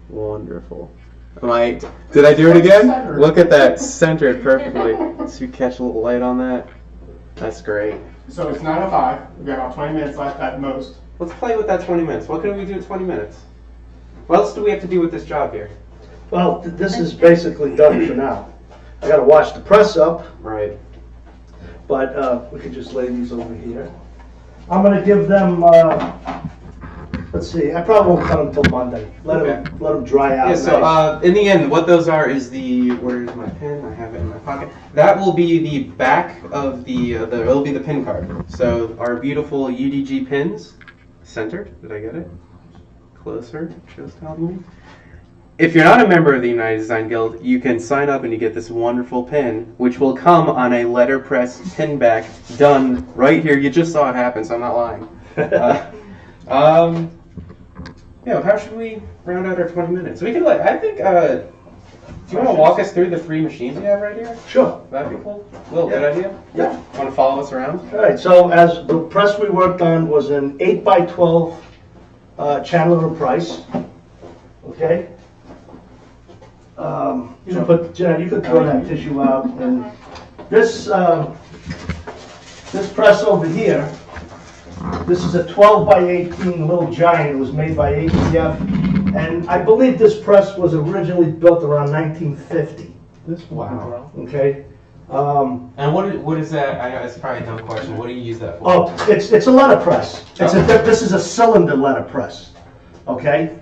Wonderful. Did I do it again? Centered. Look at that, centered perfectly. So you catch a little light on that. That's great. So it's 9:05. We've got about 20 minutes left at most. Let's play with that 20 minutes. What can we do in 20 minutes? What else do we have to do with this job here? Well, this is basically done for now. I gotta wash the press up, Right. but we could just lay these over here. I'm gonna give them, let's see, I probably won't cut them till Monday. Let them dry out. Yeah, so nice. in the end, what those are is where's my pen? I have it in my pocket. That will be the back of it'll be the pin card. So our beautiful UDG pins, centered, did I get it? Closer, just telling me. If you're not a member of the United Design Guild, you can sign up and you get this wonderful pin, which will come on a letterpress pin back done right here. You just saw it happen, so I'm not lying. Yeah, how should we round out our 20 minutes? We could I think, do you want to walk us through the 3 machines you have right here? Sure. That'd be cool. Will, Yeah. good idea? Yeah. Want to follow us around? All right, so as the press we worked on was an 8x12 Chandler and Price, okay? Jeanette, you could throw that tissue out. And this press over here, this is a 12x18 little giant. It was made by ATF, and I believe this press was originally built around 1950. Wow. Okay. And what is that? I know it's probably a dumb question. What do you use that for? Oh, it's a letterpress. This is a cylinder letterpress. Okay.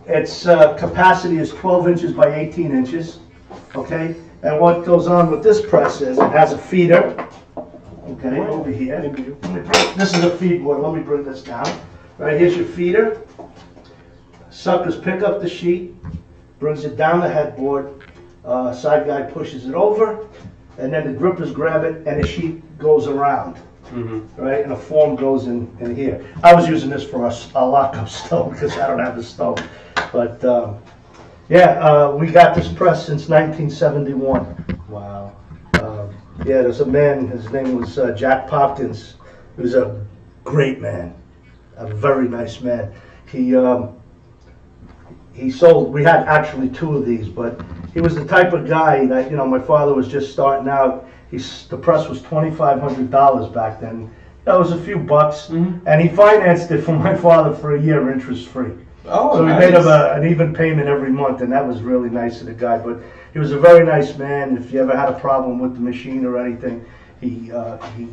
Its capacity is 12 inches by 18 inches. Okay. And what goes on with this press is it has a feeder. Okay, over here. This is a feed board. Let me bring this down. Right, here's your feeder. Suckers pick up the sheet, brings it down the headboard. Side guy pushes it over, and then the grippers grab it, and the sheet goes around. Right, and a form goes in here. I was using this for a lockup stove because I don't have the stove. But yeah, we got this press since 1971. Wow. Yeah, there's a man, his name was Jack Popkins. He was a great man, a very nice man. He sold, we had actually 2 of these, but he was the type of guy that, my father was just starting out. The press was $2,500 back then. That was a few bucks, and he financed it for my father for a year, interest-free. Oh, so nice. we made him an even payment every month, and that was really nice of the guy. But he was a very nice man. If you ever had a problem with the machine or anything, he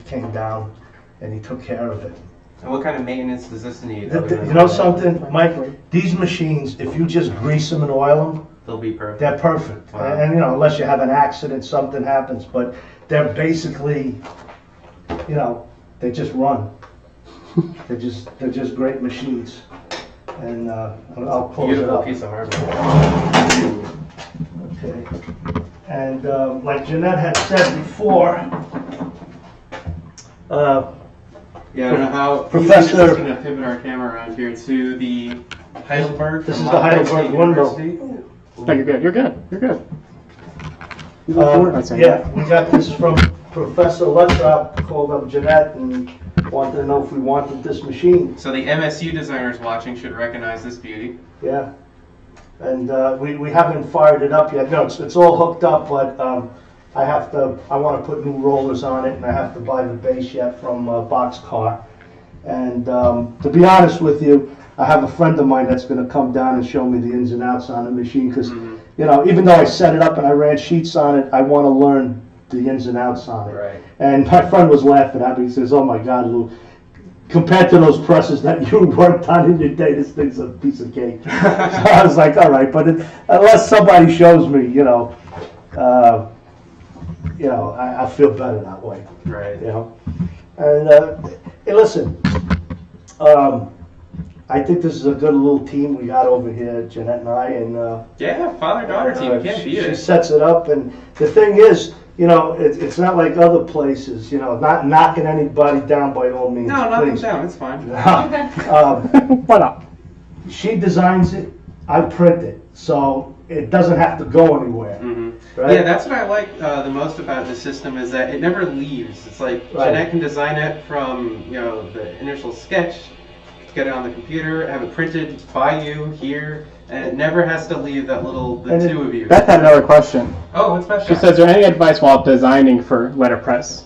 came down and he took care of it. And what kind of maintenance does this need? You know something, Mike? These machines, if you just grease them and oil them, they'll be perfect. they're perfect. Wow. And unless you have an accident, something happens. But they're basically, they just run. they're just great machines. And I'll close it Beautiful up. piece of hardware. Okay. And like Jeanette had said before, Yeah, I don't know how. Professor- We're just going to pivot our camera around here to the Heidelberg. This from is the Lafayette Heidelberg State window. University. No, you're good. You're good. You're good. You look forward, I'd say. yeah, we got this from Professor Luttrop, called up Jeanette and wanted to know if we wanted this machine. So the MSU designers watching should recognize this beauty. Yeah. And we haven't fired it up yet. No, it's all hooked up, but I want to put new rollers on it, and I have to buy the base yet from Boxcar. And to be honest with you, I have a friend of mine that's going to come down and show me the ins and outs on the machine, because even though I set it up and I ran sheets on it, I want to learn the ins and outs on it. Right. And my friend was laughing at me. He says, "Oh my God, Lou, compared to those presses that you worked on in your day, this thing's a piece of cake." So I was like, all right, but unless somebody shows me, I feel better that way. Right. And hey, listen, I think this is a good little team we got over here, Jeanette and I, and Yeah, father-daughter team. Can't beat she it. sets it up, and the thing is, it's not like other places, not knocking anybody down by all means. No, knock them please. down. It's fine. Why not? She designs it, I print it, so it doesn't have to go anywhere. Right? Yeah, that's what I like the most about the system, is that it never leaves. It's like Right. Jeanette can design it from the initial sketch, get it on the computer, have it printed by you here, and it never has to leave the And two of you. Beth had another question. Oh, what's that? She says, is there any advice while designing for letterpress?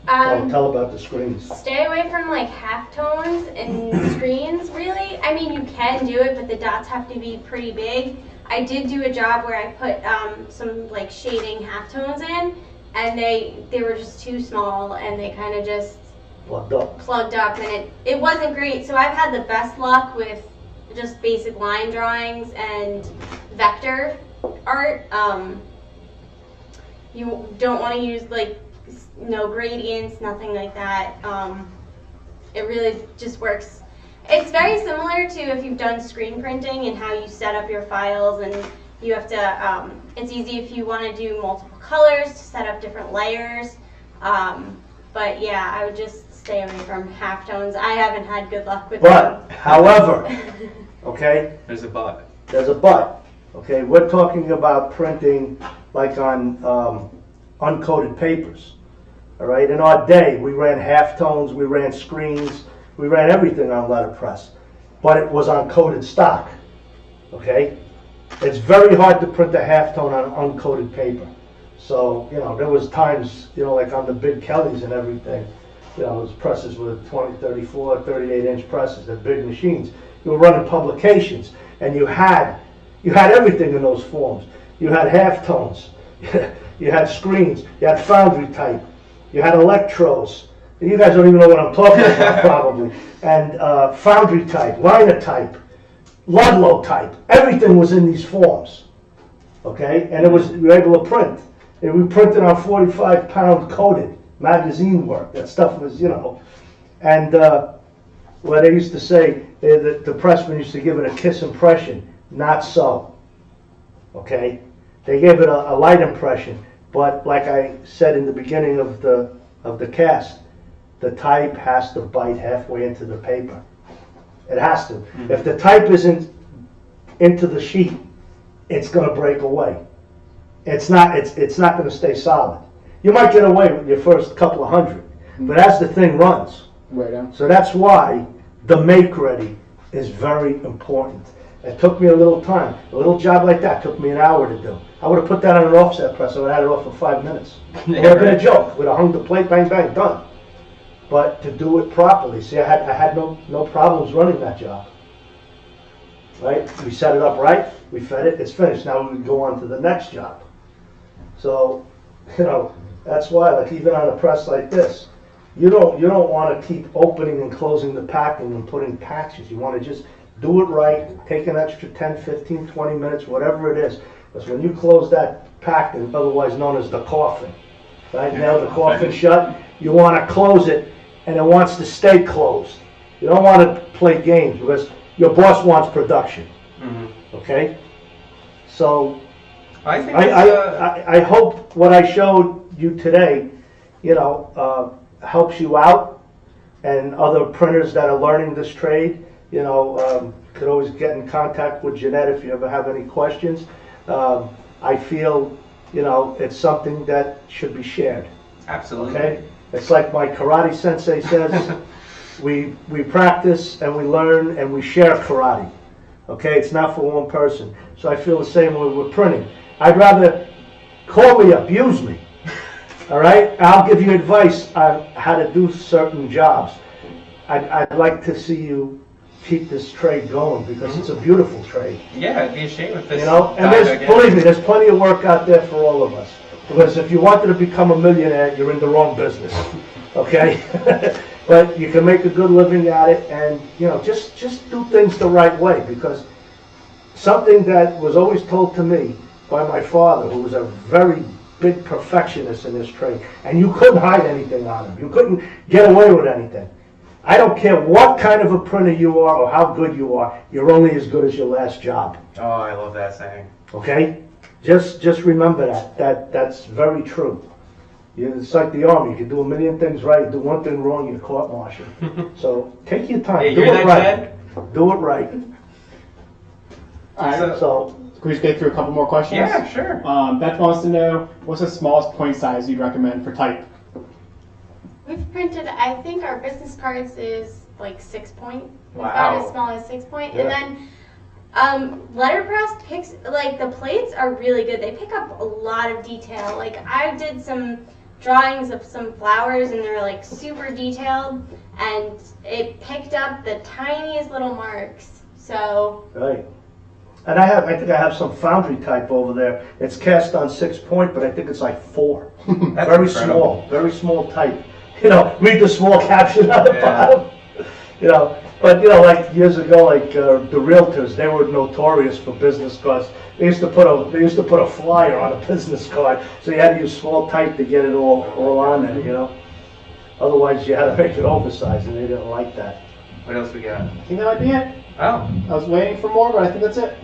Tell about the screens. Stay away from like halftones and screens, really. I mean, you can do it, but the dots have to be pretty big. I did do a job where I put some like shading halftones in, and they were just too small, and they kind of just plugged up, and it wasn't great. So I've had the best luck with just basic line drawings and vector art. You don't want to use like no gradients, nothing like that. It really just works. It's very similar to if you've done screen printing and how you set up your files, and you have to, it's easy if you want to do multiple colors to set up different layers. But yeah, I would just stay away from halftones. I haven't had good luck with But, however, okay, There's a but. there's a but. Okay, we're talking about printing like on uncoated papers. All right, in our day, we ran halftones, we ran screens, we ran everything on letterpress, but it was on coated stock. Okay, it's very hard to print a halftone on uncoated paper. So there was times like on the big Kellys and everything, those presses with 20, 34, 38-inch presses, they're big machines. You were running publications, and you had everything in those forms. You had halftones, you had screens, you had foundry type, you had electrodes. You guys don't even know what I'm talking about, probably. And foundry type, liner type, Ludlow type. Everything was in these forms, okay? And we were able to print. And we printed on 45-pound coated magazine work. That stuff was, And what they used to say, the pressman used to give it a kiss impression. Not so, okay? They gave it a light impression. But like I said in the beginning of the cast, the type has to bite halfway into the paper. It has to. Mm-hmm. If the type isn't into the sheet, it's going to break away. It's not going to stay solid. You might get away with your first couple of hundred, but as the thing runs, Way down. so that's why the make ready is very important. It took me a little time. A little job like that took me an hour to do. I would have put that on an offset press. I would have had it off in 5 minutes. It would have been a joke. Would have hung the plate, bang, bang, done. But to do it properly, see, I had no problems running that job. Right? We set it up right. We fed it. It's finished. Now we go on to the next job. So, that's why, like even on a press like this, you don't want to keep opening and closing the packing and putting patches. You want to just do it right, take an extra 10, 15, 20 minutes, whatever it is. Because when you close that packing, otherwise known as the coffin, right? Nail the coffin shut, you want to close it, and it wants to stay closed. You don't want to play games because your boss wants production. Okay? So I think I hope what I showed you today, helps you out, and other printers that are learning this trade, could always get in contact with Jeanette if you ever have any questions. I feel, it's something that should be shared. Absolutely. Okay? It's like my karate sensei says, we practice and we learn and we share karate. Okay? It's not for one person. So I feel the same way with printing. I'd rather call me up, use me. All right? I'll give you advice on how to do certain jobs. I'd like to see you keep this trade going because it's a beautiful trade. Yeah, it'd be a shame if this. And believe me, there's plenty of work out there for all of us. Because if you wanted to become a millionaire, you're in the wrong business. Okay? But you can make a good living at it, and just do things the right way. Because something that was always told to me by my father, who was a very big perfectionist in this trade, and you couldn't hide anything on him. You couldn't get away with anything. I don't care what kind of a printer you are or how good you are, you're only as good as your last job. Oh, I love that saying. Okay? Just remember that's very true. It's like the army. You can do a million things right, do one thing wrong, you're court-martialed. So take your time. Hey, do you're it that right. Do it right. All right. So can we just get through a couple more questions? Yeah, sure. Beth wants to know, what's the smallest point size you'd recommend for type? We've printed, I think our business cards is like 6 point. We've Wow. got as small as 6 point. Yeah. And then letterpress picks, like the plates are really good. They pick up a lot of detail. Like I did some drawings of some flowers and they're like super detailed and it picked up the tiniest little marks. So. right. And I think I have some foundry type over there. It's cast on 6 point, but I think it's like 4. That's very incredible. very small type. Read the small caption on the Yeah. bottom. But like years ago, like the realtors, they were notorious for business cards. They used to put a flyer on a business card, so you had to use small type to get it all on there. Otherwise, you had to make it oversized, and they didn't like that. What else we got? I think that might be it. Oh, I was waiting for more, but I think that's it.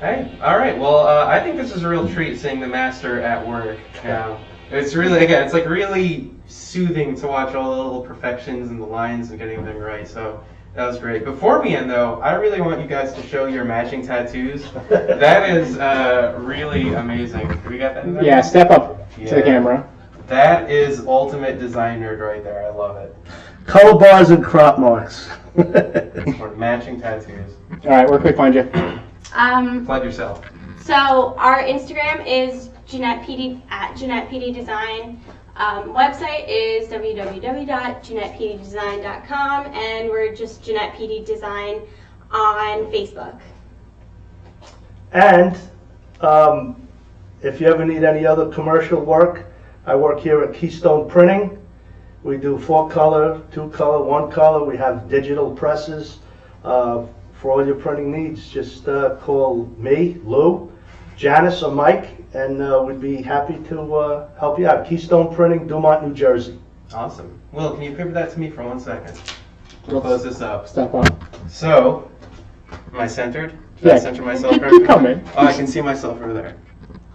hey, all right. Well, I think this is a real treat seeing the master at work. It's really, again, it's like really soothing to watch all the little perfections and the lines and getting everything right. So that was great. Before we end, though, I really want you guys to show your matching tattoos. That is really amazing. We got that in there? Yeah, step up to Yeah. the camera. That is ultimate design nerd right there. I love it. Color bars and crop marks. Or matching tattoos. All right, where can we find you? Plug yourself. So our Instagram is Jeanette Pidi at Jeanette Pidi Design. Website is www.JeanettePidiDesign.com, and we're just Jeanette Pidi Design on Facebook. And if you ever need any other commercial work, I work here at Keystone Printing. We do 4-color, 2-color, 1-color. We have digital presses. For all your printing needs, just call me, Lou, Janice, or Mike, and we'd be happy to help you out. Keystone Printing, Dumont, New Jersey. Awesome. Will, can you paper that to me for 1 second? We'll close this up. Step up. So, am I centered? Did I Yeah, center myself keep correctly? coming. Oh, I can see myself over there.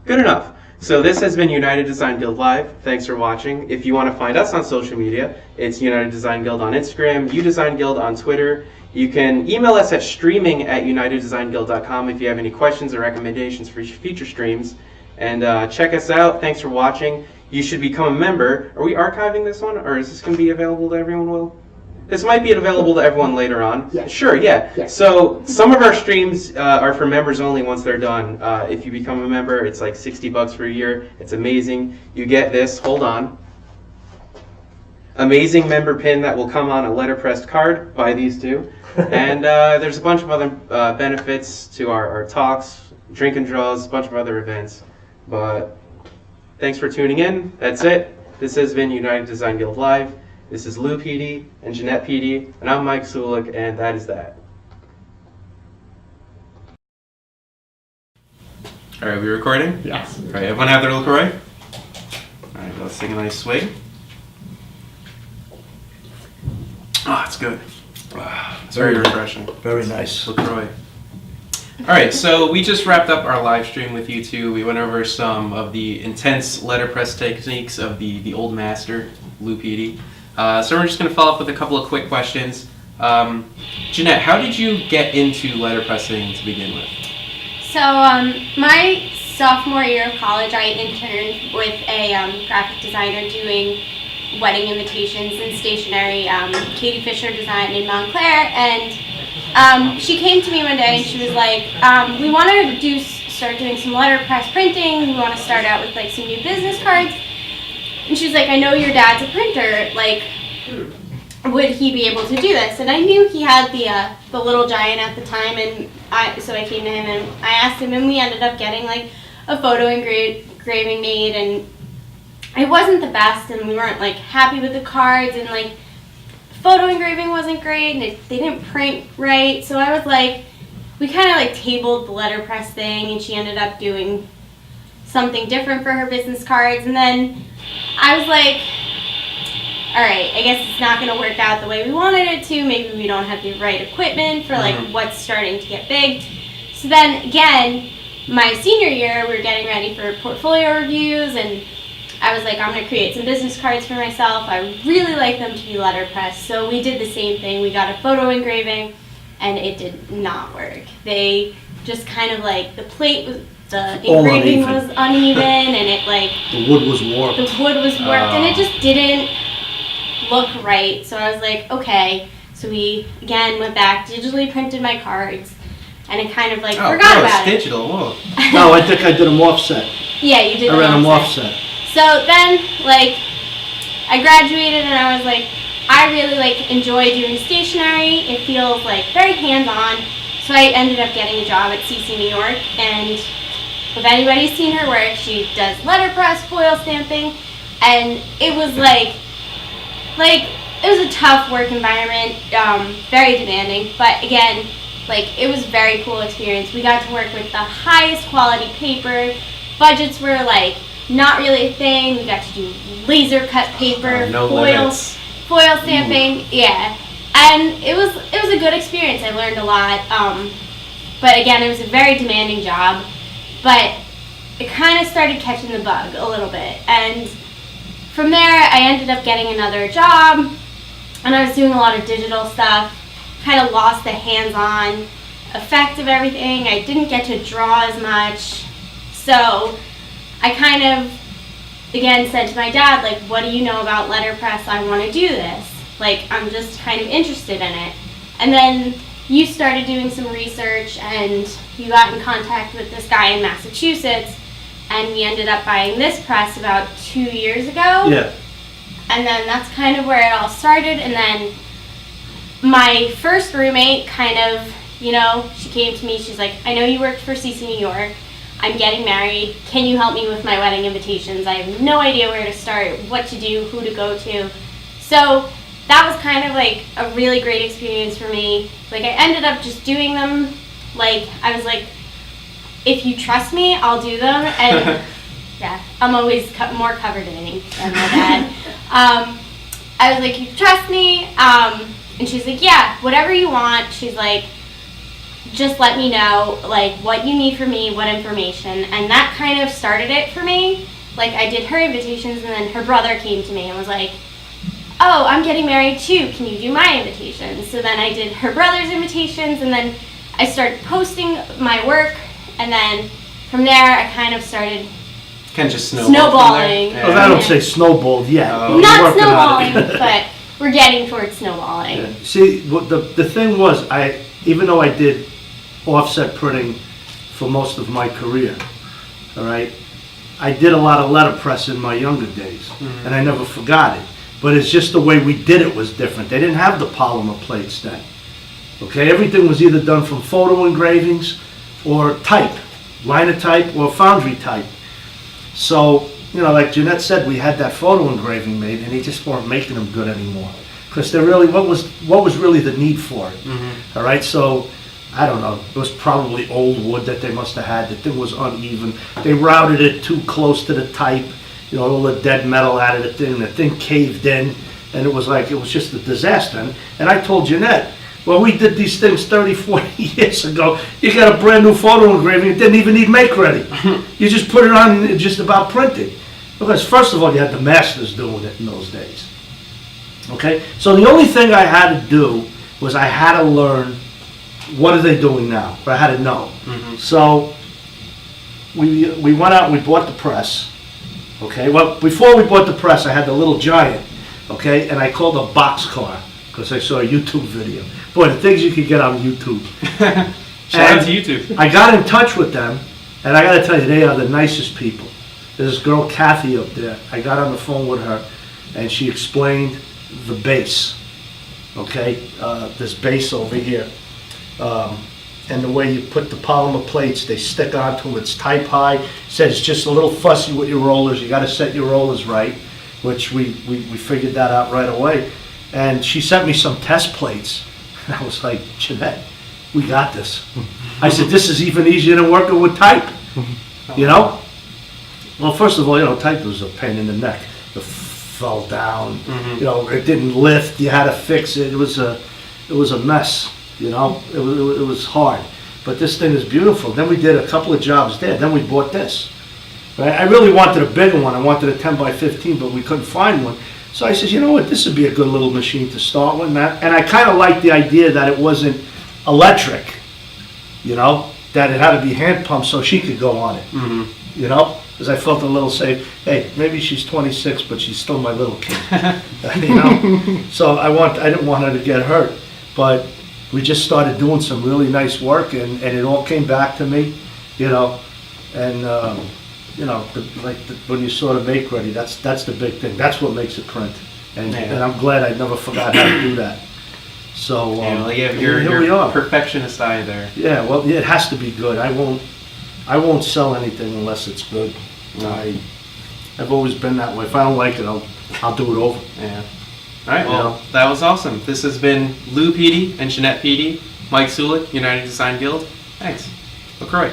Good enough. So this has been United Design Guild Live. Thanks for watching. If you want to find us on social media, it's United Design Guild on Instagram, UDesign Guild on Twitter. You can email us at streaming@uniteddesign.guild.com if you have any questions or recommendations for future streams. And check us out. Thanks for watching. you should become a member. Are we archiving this one, or is this going to be available to everyone, Will? This might be available to everyone later on. Yeah. Sure, yeah. Yeah. So some of our streams are for members only once they're done. If you become a member, it's like $60 for a year. It's amazing. You get this, hold on. Amazing member pin that will come on a letterpressed card by these two. And there's a bunch of other benefits to our talks, drink and draws, a bunch of other events. But thanks for tuning in. That's it. This has been United Design Guild Live. This is Lou Pidi and Jeanette Pidi, and I'm Mike Sulik, and that is that. All right, we recording? Yes. All right, everyone have their LaCroix? All right, let's take a nice swig. Oh, it's good. It's very refreshing. Very nice. LaCroix. All right, so we just wrapped up our live stream with you two. We went over some of the intense letterpress techniques of the old master, Lou Pidi. So we're just going to follow up with a couple of quick questions. Jeanette, how did you get into letterpressing to begin with? So my sophomore year of college, I interned with a graphic designer doing wedding invitations and stationery, Katie Fisher Design in Montclair, and she came to me one day and she was like, we want to start doing some letterpress printing, we want to start out with like some new business cards, and she's like, I know your dad's a printer, like, would he be able to do this? And I knew he had the Little Giant at the time, and so I came to him and I asked him, and we ended up getting like a photo engraving made, and it wasn't the best, and we weren't like happy with the cards, and like photo engraving wasn't great, and they didn't print right. So I was like, we kind of like tabled the letterpress thing, and she ended up doing something different for her business cards. And then I was like, all right, I guess it's not going to work out the way we wanted it to. Maybe we don't have the right equipment for like what's starting to get big. So then again, my senior year, we were getting ready for portfolio reviews, and I was like, I'm going to create some business cards for myself. I would really like them to be letterpress. So we did the same thing. We got a photo engraving, and it did not work. They just kind of like, the engraving was uneven, and it like... The wood was warped. The wood was warped, and it just didn't look right. So I was like, okay. So we, again, went back, digitally printed my cards, and it kind of like forgot about it. Digital, whoa. No, I think I did them offset. Yeah, you did I ran them offset. So then, like, I graduated and I was like, I really like enjoy doing stationery. It feels like very hands-on. So I ended up getting a job at CC New York, and if anybody's seen her work, she does letterpress, foil stamping, and it was like it was a tough work environment, very demanding, but again, like, it was a very cool experience. We got to work with the highest quality paper. Budgets were like not really a thing. We got to do laser cut paper, foil stamping, yeah. And it was a good experience. I learned a lot. But again, it was a very demanding job. But it kind of started catching the bug a little bit. And from there, I ended up getting another job, and I was doing a lot of digital stuff. Kind of lost the hands-on effect of everything. I didn't get to draw as much. So I kind of, again, said to my dad, like, what do you know about letterpress? I want to do this. Like, I'm just kind of interested in it. And then you started doing some research, and you got in contact with this guy in Massachusetts, and we ended up buying this press about 2 years ago. Yeah. And then that's kind of where it all started. And then my first roommate kind of, she came to me, she's like, I know you worked for CC New York. I'm getting married. Can you help me with my wedding invitations? I have no idea where to start, what to do, who to go to. So that was kind of like a really great experience for me. Like, I ended up just doing them. Like, I was like, if you trust me, I'll do them. And yeah, I'm always more covered in ink than my dad. I was like, you trust me? And she's like, yeah, whatever you want. She's like, just let me know, like, what you need from me, what information. And that kind of started it for me. Like, I did her invitations, and then her brother came to me and was like, oh, I'm getting married too, can you do my invitations? So then I did her brother's invitations, and then I started posting my work, and then from there I kind of started Kind of just snowballed from snowballing. there? Oh, I don't say snowballed yet. Oh. but we're Not working on it. snowballing, but we're getting towards snowballing. Yeah. See, what the thing was, even though I did offset printing for most of my career, all right, I did a lot of letterpress in my younger days, and I never forgot it. But it's just the way we did it was different. They didn't have the polymer plates then. Okay, everything was either done from photo engravings or type, linotype or foundry type. So, you know, like Jeanette said, we had that photo engraving made, and they just weren't making them good anymore. Because they're really, what was really the need for it? All right, so I don't know. It was probably old wood that they must have had. The thing was uneven. They routed it too close to the type. You know, all the dead metal out of the thing. The thing caved in, and it was just a disaster. And I told Jeanette, well, we did these things 30, 40 years ago. You got a brand new photo engraving. It didn't even need make ready. You just put it on and just about printed. Because first of all, you had the masters doing it in those days. Okay? So the only thing I had to do was I had to learn what are they doing now. Or I had to know. So we went out and we bought the press. Okay? Well, before we bought the press, I had the little giant. Okay? And I called a boxcar because I saw a YouTube video. Boy, the things you could get on YouTube. Shout out to YouTube. I got in touch with them, and I got to tell you, they are the nicest people. There's this girl, Kathy, up there. I got on the phone with her, and she explained the base. Okay, this base over here, and the way you put the polymer plates, they stick onto them. It's type high. Said it's just a little fussy with your rollers. You got to set your rollers right, which we figured that out right away. And she sent me some test plates. And I was like, Jeanette, we got this. I said, this is even easier than working with type, you know? Well, first of all, you know, type was a pain in the neck. It fell down, you know, it didn't lift, you had to fix it. It was a mess, you know? It was hard. But this thing is beautiful. Then we did a couple of jobs there. Then we bought this. Right? I really wanted a bigger one. I wanted a 10 by 15, but we couldn't find one. So I said, you know what, this would be a good little machine to start with. And I kind of liked the idea that it wasn't electric, you know, that it had to be hand pumped so she could go on it, you know, because I felt a little safe. Hey, maybe she's 26, but she's still my little kid, you know. So I didn't want her to get hurt, but we just started doing some really nice work, and it all came back to me, you know, and you know, when you sort of make ready, that's the big thing. That's what makes it print, and I'm glad I never forgot how to do that. So here we are. Perfectionist eye there. Yeah, well, it has to be good. I won't sell anything unless it's good. I've always been that way. If I don't like it, I'll do it over. Yeah. All right. Well, that was awesome. This has been Lou Pidi and Jeanette Pidi, Mike Sulik, United Design Guild. Thanks. LaCroix.